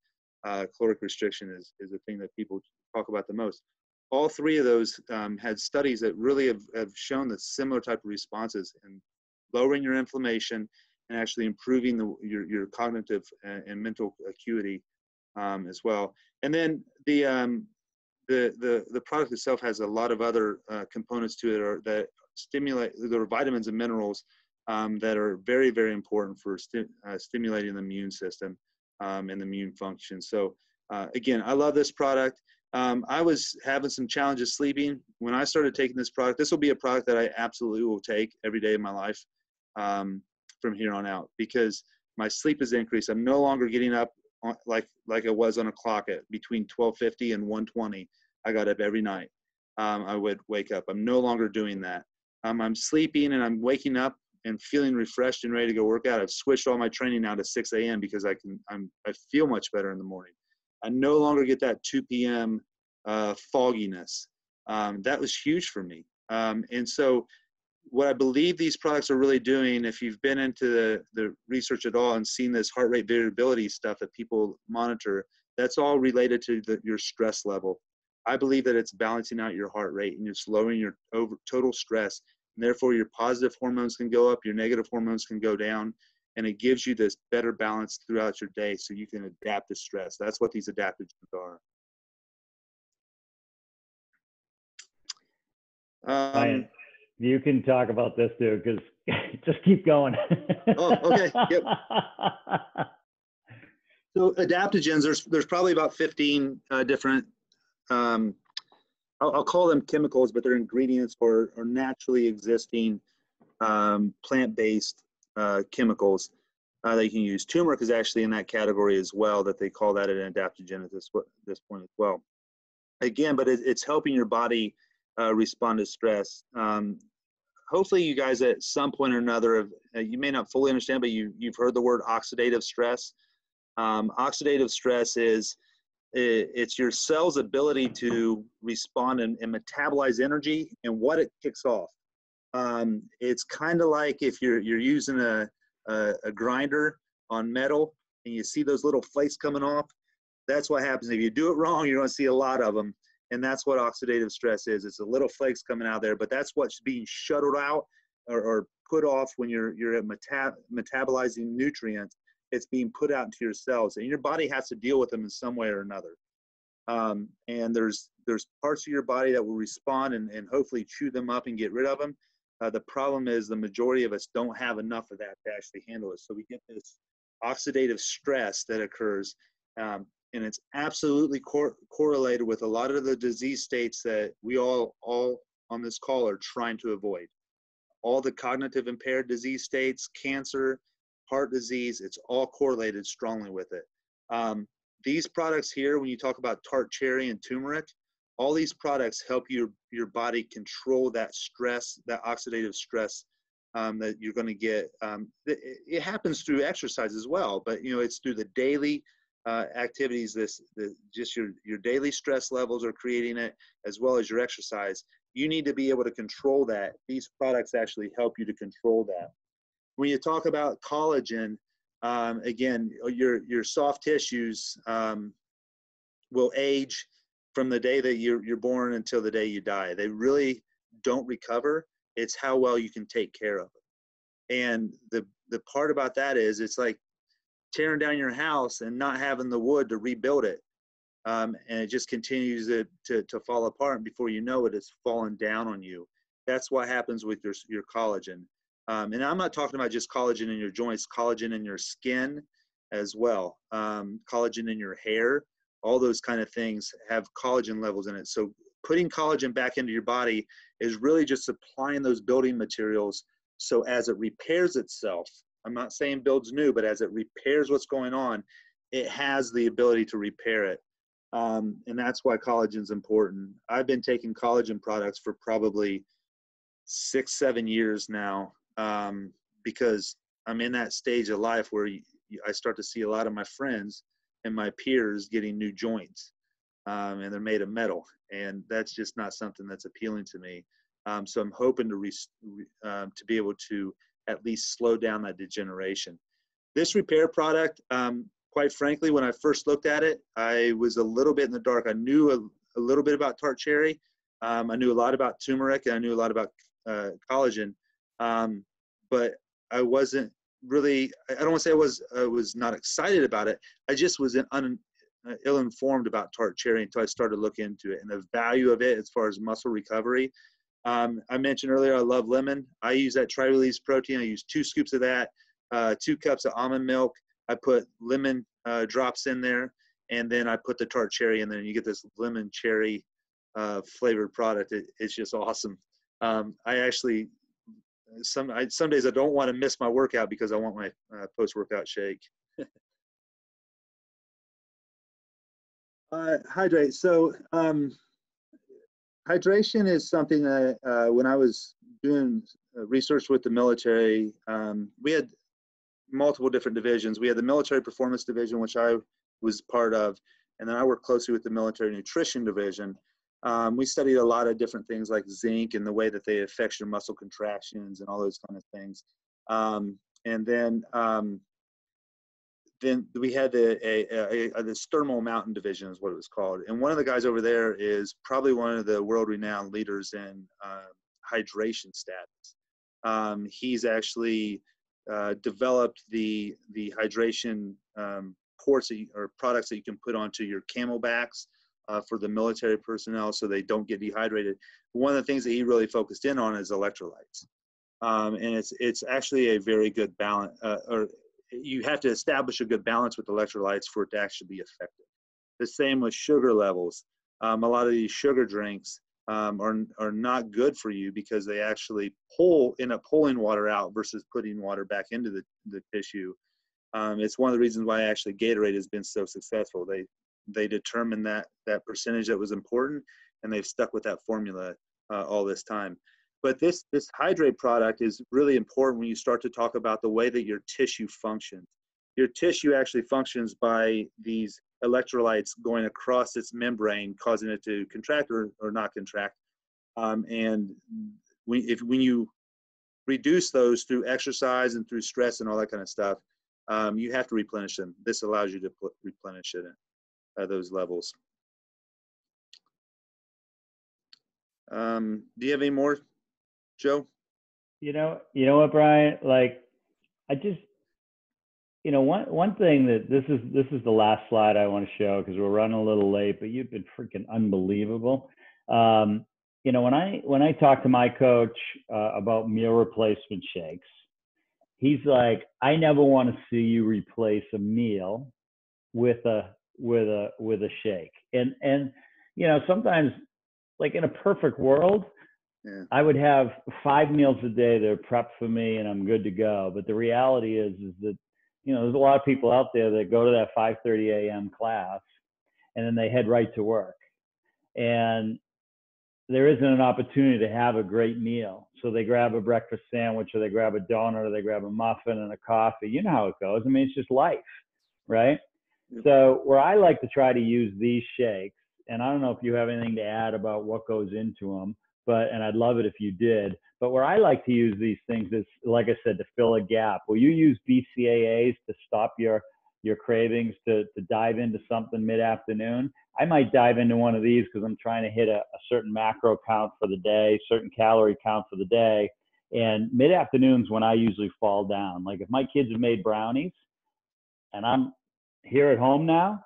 Caloric restriction is the thing that people talk about the most. All 3 of those had studies that really have shown the similar type of responses in lowering your inflammation and actually improving your cognitive and mental acuity as well. And then the product itself has a lot of other components to it that stimulate. There are vitamins and minerals that are very, very important for stimulating the immune system and the immune function. So again, I love this product. I was having some challenges sleeping. When I started taking this product, this will be a product that I absolutely will take every day of my life from here on out, because my sleep has increased. I'm no longer getting up like I was on a clock at between 12:50 and 1:20. I got up every night. I would wake up. I'm no longer doing that. I'm sleeping and I'm waking up and feeling refreshed and ready to go work out. I've switched all my training now to 6 a.m. because I feel much better in the morning. I no longer get that 2 p.m. Fogginess. That was huge for me. And so what I believe these products are really doing, if you've been into the research at all and seen this heart rate variability stuff that people monitor, that's all related to your stress level. I believe that it's balancing out your heart rate and it's lowering your total stress. And therefore, your positive hormones can go up, your negative hormones can go down, and it gives you this better balance throughout your day so you can adapt to stress. That's what these adaptogens are. Ryan, you can talk about this too, because just keep going. Oh, okay. Yep. So adaptogens, there's probably about 15 different, I'll call them chemicals, but they're ingredients or naturally existing plant-based chemicals that you can use. Turmeric is actually in that category as well, that they call that an adaptogen at this point as well. Again, but it's helping your body respond to stress. Hopefully you guys at some point or another, you may not fully understand, but you've heard the word oxidative stress. Oxidative stress it's your cell's ability to respond and metabolize energy and what it kicks off. It's kind of like if you're using a grinder on metal and you see those little flakes coming off. That's what happens. If you do it wrong, you're going to see a lot of them. And that's what oxidative stress is. It's the little flakes coming out there, but that's what's being shuttled out or put off when you're metabolizing nutrients. It's being put out into your cells, and your body has to deal with them in some way or another. And there's parts of your body that will respond and hopefully chew them up and get rid of them. The problem is the majority of us don't have enough of that to actually handle it. So we get this oxidative stress that occurs, and it's absolutely correlated with a lot of the disease states that we all on this call are trying to avoid. All the cognitive impaired disease states, cancer, heart disease, it's all correlated strongly with it. These products here, when you talk about tart cherry and turmeric, all these products help your body control that stress, that oxidative stress that you're going to get. It happens through exercise as well, but it's through the daily activities. Just your daily stress levels are creating it, as well as your exercise. You need to be able to control that. These products actually help you to control that. When you talk about collagen, again, your soft tissues will age from the day that you're born until the day you die. They really don't recover. It's how well you can take care of it. And the part about that is it's like tearing down your house and not having the wood to rebuild it. And it just continues to fall apart. And before you know it, it's fallen down on you. That's what happens with your collagen. And I'm not talking about just collagen in your joints, collagen in your skin as well. Collagen in your hair, all those kind of things have collagen levels in it. So putting collagen back into your body is really just supplying those building materials. So as it repairs itself, I'm not saying builds new, but as it repairs what's going on, it has the ability to repair it. And that's why collagen is important. I've been taking collagen products for probably 6-7 years now, because I'm in that stage of life where I start to see a lot of my friends and my peers getting new joints, and they're made of metal, and that's just not something that's appealing to me. So I'm hoping to be able to at least slow down that degeneration. This repair product, quite frankly, when I first looked at it, I was a little bit in the dark. I knew a little bit about tart cherry. I knew a lot about turmeric, and I knew a lot about collagen, but I wasn't really, I don't want to say I was not excited about it. I just was ill-informed about tart cherry until I started looking into it and the value of it as far as muscle recovery. I mentioned earlier, I love lemon. I use that tri-release protein. I use 2 scoops of that, 2 cups of almond milk. I put lemon drops in there, and then I put the tart cherry in there, and you get this lemon cherry flavored product. It's just awesome. I actually, some days I don't want to miss my workout because I want my post-workout shake. Hydrate. So hydration is something that when I was doing research with the military, we had multiple different divisions. We had the military performance division, which I was part of, and then I worked closely with the military nutrition division. We studied a lot of different things like zinc and the way that they affect your muscle contractions and all those kind of things. And then we had this thermal mountain division is what it was called. And one of the guys over there is probably one of the world-renowned leaders in hydration status. He's actually developed the hydration ports or products that you can put onto your camelbacks for the military personnel so they don't get dehydrated. One of the things that he really focused in on is electrolytes. And it's actually a very good balance, or you have to establish a good balance with electrolytes for it to actually be effective. The same with sugar levels. A lot of these sugar drinks are not good for you because they actually end up pulling water out versus putting water back into the tissue. It's one of the reasons why actually Gatorade has been so successful. They determined that percentage that was important, and they've stuck with that formula all this time. But this hydrate product is really important when you start to talk about the way that your tissue functions. Your tissue actually functions by these electrolytes going across its membrane, causing it to contract or not contract. And when you reduce those through exercise and through stress and all that kind of stuff, you have to replenish them. This allows you to replenish it at those levels. Do you have any more, Joe? You know what, Brian? Like, I just, one thing that this is the last slide I want to show because we're running a little late, but you've been freaking unbelievable. When I talk to my coach about meal replacement shakes, he's like, I never want to see you replace a meal with a shake. And sometimes, like in a perfect world, Yeah. I would have 5 meals a day that are prepped for me and I'm good to go. But the reality is that, there's a lot of people out there that go to that 5:30 a.m. class and then they head right to work. And there isn't an opportunity to have a great meal. So they grab a breakfast sandwich, or they grab a donut, or they grab a muffin and a coffee. You know how it goes. I mean, it's just life, right? So where I like to try to use these shakes, and I don't know if you have anything to add about what goes into them, and I'd love it if you did, but where I like to use these things is, like I said, to fill a gap. Will you use BCAAs to stop your cravings, to dive into something mid-afternoon? I might dive into one of these because I'm trying to hit a certain macro count for the day, certain calorie count for the day. And mid-afternoons when I usually fall down. Like if my kids have made brownies and I'm here at home now,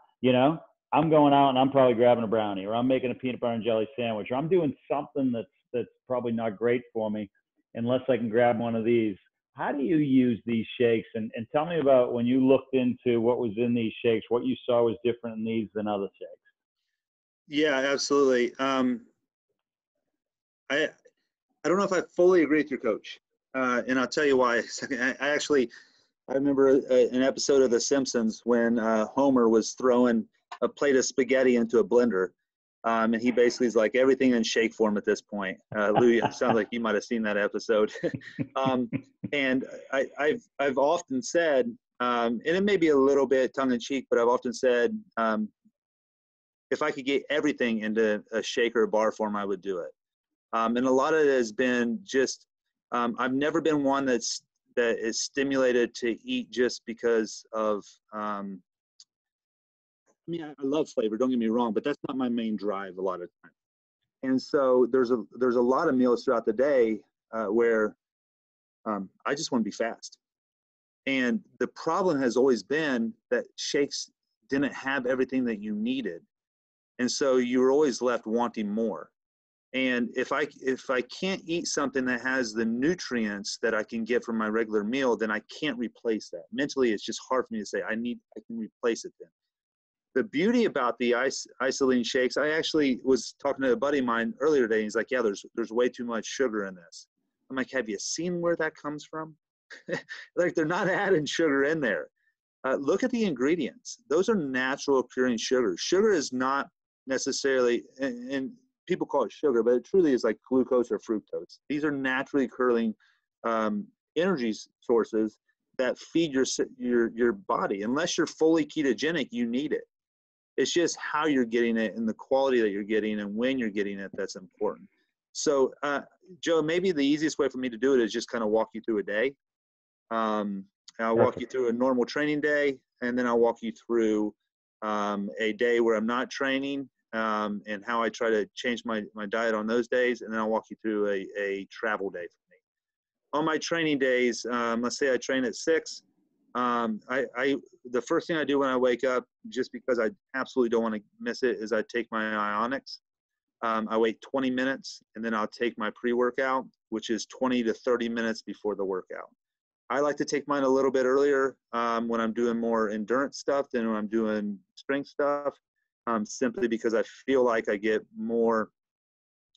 I'm going out and I'm probably grabbing a brownie, or I'm making a peanut butter and jelly sandwich, or I'm doing something that's probably not great for me unless I can grab one of these. How do you use these shakes? And tell me about when you looked into what was in these shakes, what you saw was different in these than other shakes. Yeah, absolutely. I don't know if I fully agree with your coach, and I'll tell you why. I remember an episode of The Simpsons when Homer was throwing a plate of spaghetti into a blender, and he basically is like, everything in shake form at this point. Lou, it sounds like you might have seen that episode. And I've often said, and it may be a little bit tongue in cheek, but I've often said, if I could get everything into a shake or a bar form, I would do it. And a lot of it has been just, I've never been one that is stimulated to eat just because of, I love flavor, don't get me wrong, but that's not my main drive a lot of times. And so there's a lot of meals throughout the day where I just want to be fast. And the problem has always been that shakes didn't have everything that you needed. And so you were always left wanting more. And if I can't eat something that has the nutrients that I can get from my regular meal, then I can't replace that. Mentally, it's just hard for me to say I can replace it then. The beauty about the isolene shakes, I actually was talking to a buddy of mine earlier today, and he's like, yeah, there's way too much sugar in this. I'm like, have you seen where that comes from? Like, they're not adding sugar in there. Look at the ingredients. Those are natural occurring sugars. Sugar is not necessarily, and people call it sugar, but it truly is like glucose or fructose. These are naturally occurring energy sources that feed your body. Unless you're fully ketogenic, you need it. It's just how you're getting it and the quality that you're getting and when you're getting it that's important. So, Joe, maybe the easiest way for me to do it is just kind of walk you through a day. I'll walk you through a normal training day, and then I'll walk you through a day where I'm not training, and how I try to change my diet on those days, and then I'll walk you through a travel day for me. On my training days, let's say I train at 6. The first thing I do when I wake up, just because I absolutely don't want to miss it, is I take my ionics. I wait 20 minutes, and then I'll take my pre-workout, which is 20 to 30 minutes before the workout. I like to take mine a little bit earlier when I'm doing more endurance stuff than when I'm doing strength stuff, simply because I feel like I get more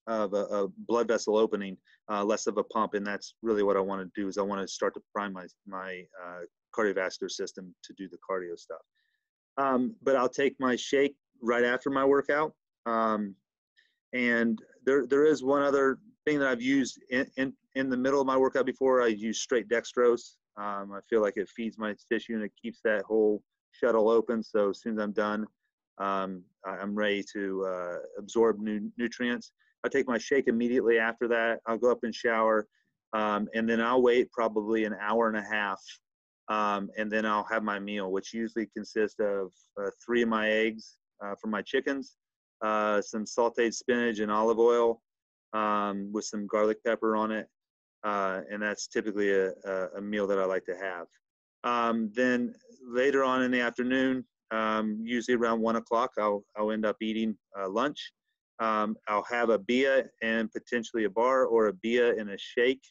of a blood vessel opening, less of a pump, and that's really what I want to do. Is I want to start to prime my cardiovascular system to do the cardio stuff. But I'll take my shake right after my workout, and there is one other thing that I've used in the middle of my workout before. I use straight dextrose. I feel like it feeds my tissue and it keeps that whole shuttle open. So as soon as I'm done, I'm ready to absorb nutrients. I take my shake immediately after that. I'll go up and shower, and then I'll wait probably an hour and a half, and then I'll have my meal, which usually consists of 3 of my eggs from my chickens, some sauteed spinach and olive oil, with some garlic pepper on it. And that's typically a meal that I like to have. Then later on in the afternoon, usually around 1 o'clock, I'll end up eating lunch. I'll have a bia and potentially a bar, or a bia and a shake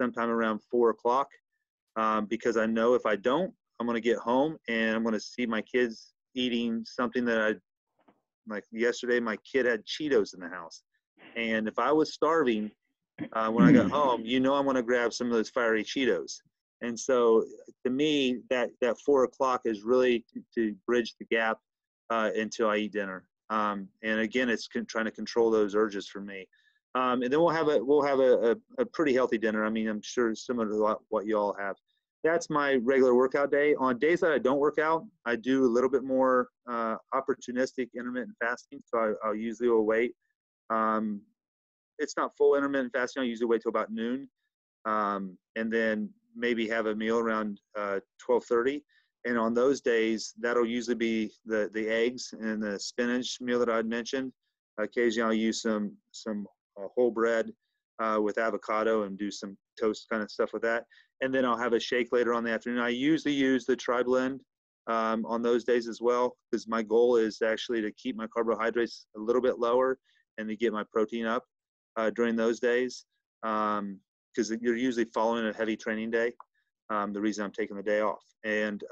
sometime around 4 o'clock, because I know if I don't, I'm going to get home and I'm going to see my kids eating something that like yesterday, my kid had Cheetos in the house. And if I was starving when I got home, I'm going to grab some of those fiery Cheetos. And so to me, that 4 o'clock is really to bridge the gap until I eat dinner. And again, it's trying to control those urges for me. And then we'll have a pretty healthy dinner. I mean, I'm sure similar to what you all have. That's my regular workout day. On days that I don't work out, I do a little bit more opportunistic intermittent fasting. So I'll usually wait. It's not full intermittent fasting. I usually wait till about noon, and then maybe have a meal around 12:30. And on those days, that'll usually be the eggs and the spinach meal that I'd mentioned. Occasionally, I'll use some whole bread with avocado and do some toast kind of stuff with that. And then I'll have a shake later on in the afternoon. I usually use the tri-blend on those days as well, because my goal is actually to keep my carbohydrates a little bit lower and to get my protein up during those days, because you're usually following a heavy training day. The reason I'm taking the day off. And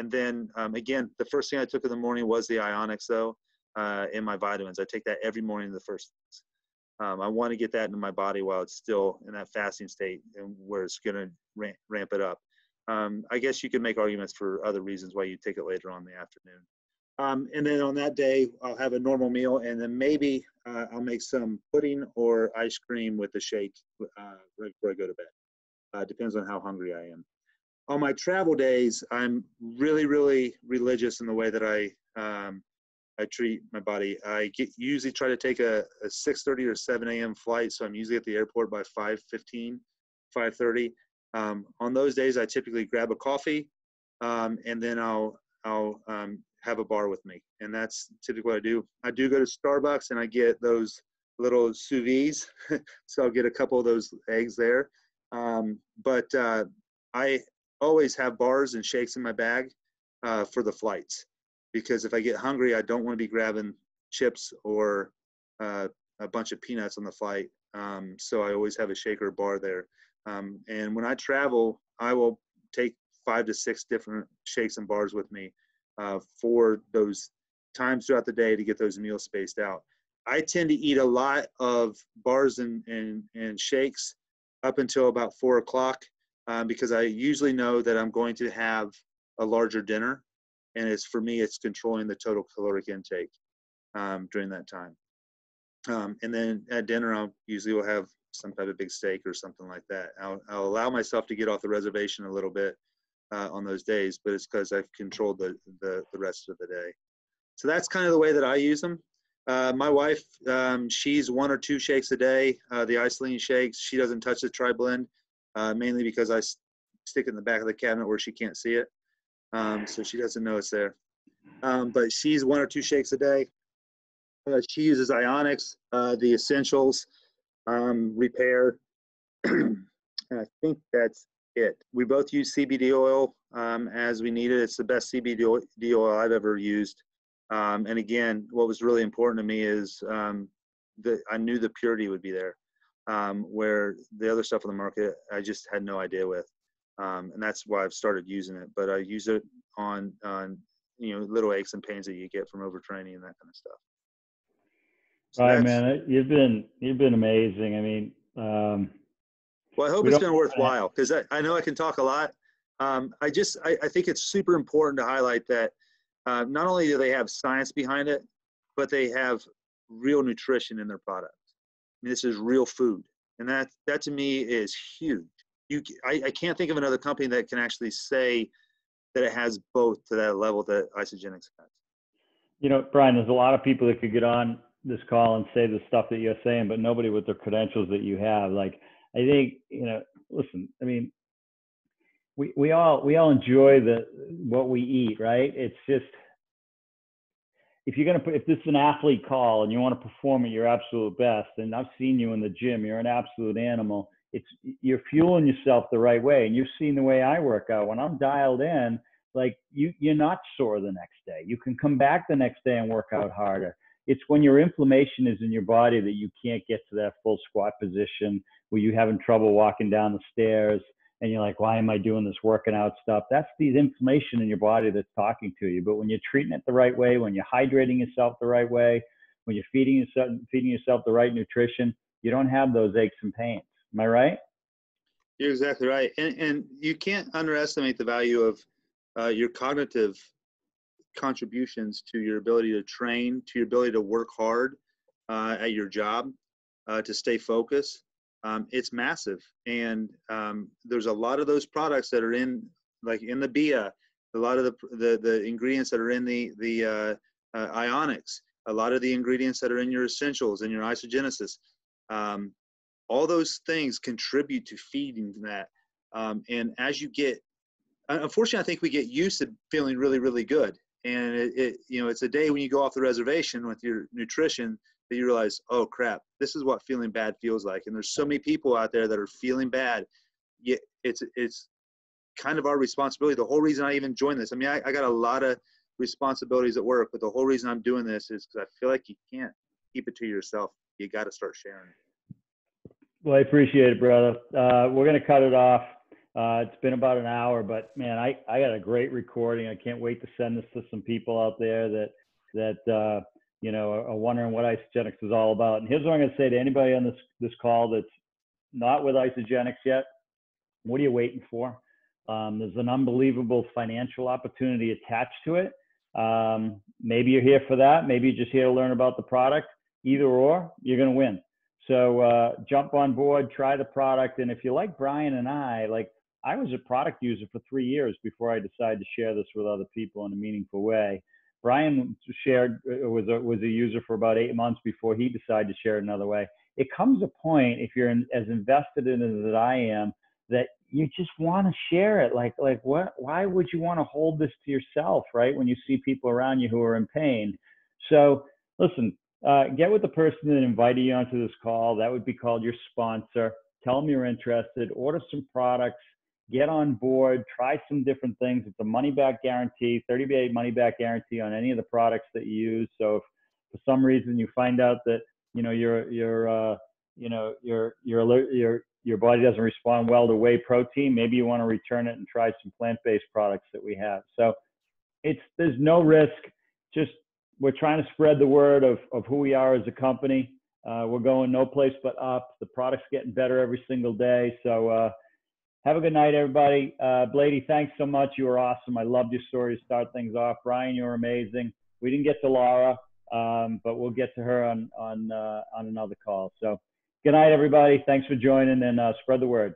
then again, the first thing I took in the morning was the Ionics, though, and my vitamins. I take that every morning, the first things. I want to get that into my body while it's still in that fasting state, and where it's going to ramp it up. I guess you could make arguments for other reasons why you take it later on in the afternoon. And then on that day, I'll have a normal meal, and then maybe I'll make some pudding or ice cream with the shake right before I go to bed. Depends on how hungry I am. On my travel days, I'm really, really religious in the way that I treat my body. I usually try to take a 6:30 or 7 a.m. flight, so I'm usually at the airport by 5:15, 5:30. On those days, I typically grab a coffee, and then I'll have a bar with me, and that's typically what I do. I do go to Starbucks, and I get those little sous vides, so I'll get a couple of those eggs there. But I always have bars and shakes in my bag for the flights, because if I get hungry, I don't want to be grabbing chips or a bunch of peanuts on the flight. So I always have a shake or a bar there. And when I travel, I will take 5 to 6 different shakes and bars with me for those times throughout the day to get those meals spaced out. I tend to eat a lot of bars and shakes up until about 4 o'clock, because I usually know that I'm going to have a larger dinner. And for me, it's controlling the total caloric intake during that time. And then at dinner, I'll usually will have some type of big steak or something like that. I'll allow myself to get off the reservation a little bit on those days, but it's because I've controlled the rest of the day. So that's kind of the way that I use them. My wife, she's 1 or 2 shakes a day, the isolene shakes. She doesn't touch the tri-blend, mainly because I stick it in the back of the cabinet where she can't see it. So she doesn't know it's there. But she's 1 or 2 shakes a day. She uses Ionics, the Essentials, Repair. And I think that's it. We both use CBD oil as we need it. It's the best CBD oil I've ever used. And again, what was really important to me is that I knew the purity would be there, where the other stuff on the market, I just had no idea with. And that's why I've started using it. But I use it on little aches and pains that you get from overtraining and that kind of stuff. So right, man, you've been amazing. I mean, well, I hope it's been worthwhile, because I know I can talk a lot. I think it's super important to highlight that not only do they have science behind it, but they have real nutrition in their product. I mean, this is real food, and that to me is huge. I can't think of another company that can actually say that it has both to that level that Isagenix has. Brian, there's a lot of people that could get on this call and say the stuff that you're saying, but nobody with the credentials that you have. Like, I think, listen, I mean, we all enjoy what we eat, right? It's just, if you're going to put, if this is an athlete call and you want to perform at your absolute best, and I've seen you in the gym, you're an absolute animal. You're fueling yourself the right way. And you've seen the way I work out. When I'm dialed in, like you're not sore the next day. You can come back the next day and work out harder. It's when your inflammation is in your body that you can't get to that full squat position, where you're having trouble walking down the stairs and you're like, why am I doing this working out stuff? That's the inflammation in your body that's talking to you. But when you're treating it the right way, when you're hydrating yourself the right way, when you're feeding yourself the right nutrition, you don't have those aches and pains. Am I right? You're exactly right. And you can't underestimate the value of your cognitive contributions to your ability to train, to your ability to work hard at your job, to stay focused. It's massive. And there's a lot of those products that are in the BIA, a lot of the ingredients that are in the ionics, a lot of the ingredients that are in your essentials and your isogenesis. All those things contribute to feeding that. And as you get, unfortunately, I think we get used to feeling really, really good. And it's a day when you go off the reservation with your nutrition that you realize, oh crap, this is what feeling bad feels like. And there's so many people out there that are feeling bad. Yet it's kind of our responsibility. The whole reason I even joined this, I mean, I got a lot of responsibilities at work, but the whole reason I'm doing this is because I feel like you can't keep it to yourself. You got to start sharing it. Well, I appreciate it, brother. We're going to cut it off. It's been about an hour, but man, I got a great recording. I can't wait to send this to some people out there that are wondering what Isogenics is all about. And here's what I'm going to say to anybody on this call that's not with Isogenics yet. What are you waiting for? There's an unbelievable financial opportunity attached to it. Maybe you're here for that. Maybe you're just here to learn about the product. Either or, you're going to win. So jump on board, try the product. And if you like Brian and I was a product user for 3 years before I decided to share this with other people in a meaningful way. Brian was a user for about 8 months before he decided to share it another way. It comes a point, if you're as invested in it as I am, that you just want to share it. Why would you want to hold this to yourself, right? When you see people around you who are in pain. So listen, get with the person that invited you onto this call. That would be called your sponsor. Tell them you're interested, order some products, get on board, try some different things. It's a money-back guarantee, 30-day money-back guarantee on any of the products that you use. So if for some reason you find out that your body doesn't respond well to whey protein, maybe you want to return it and try some plant-based products that we have. So there's no risk. Just we're trying to spread the word of who we are as a company. We're going no place but up. The product's getting better every single day. So have a good night, everybody. Blady, thanks so much. You were awesome. I loved your story to start things off. Brian, you were amazing. We didn't get to Laura, but we'll get to her on another call. So good night, everybody. Thanks for joining, and spread the word.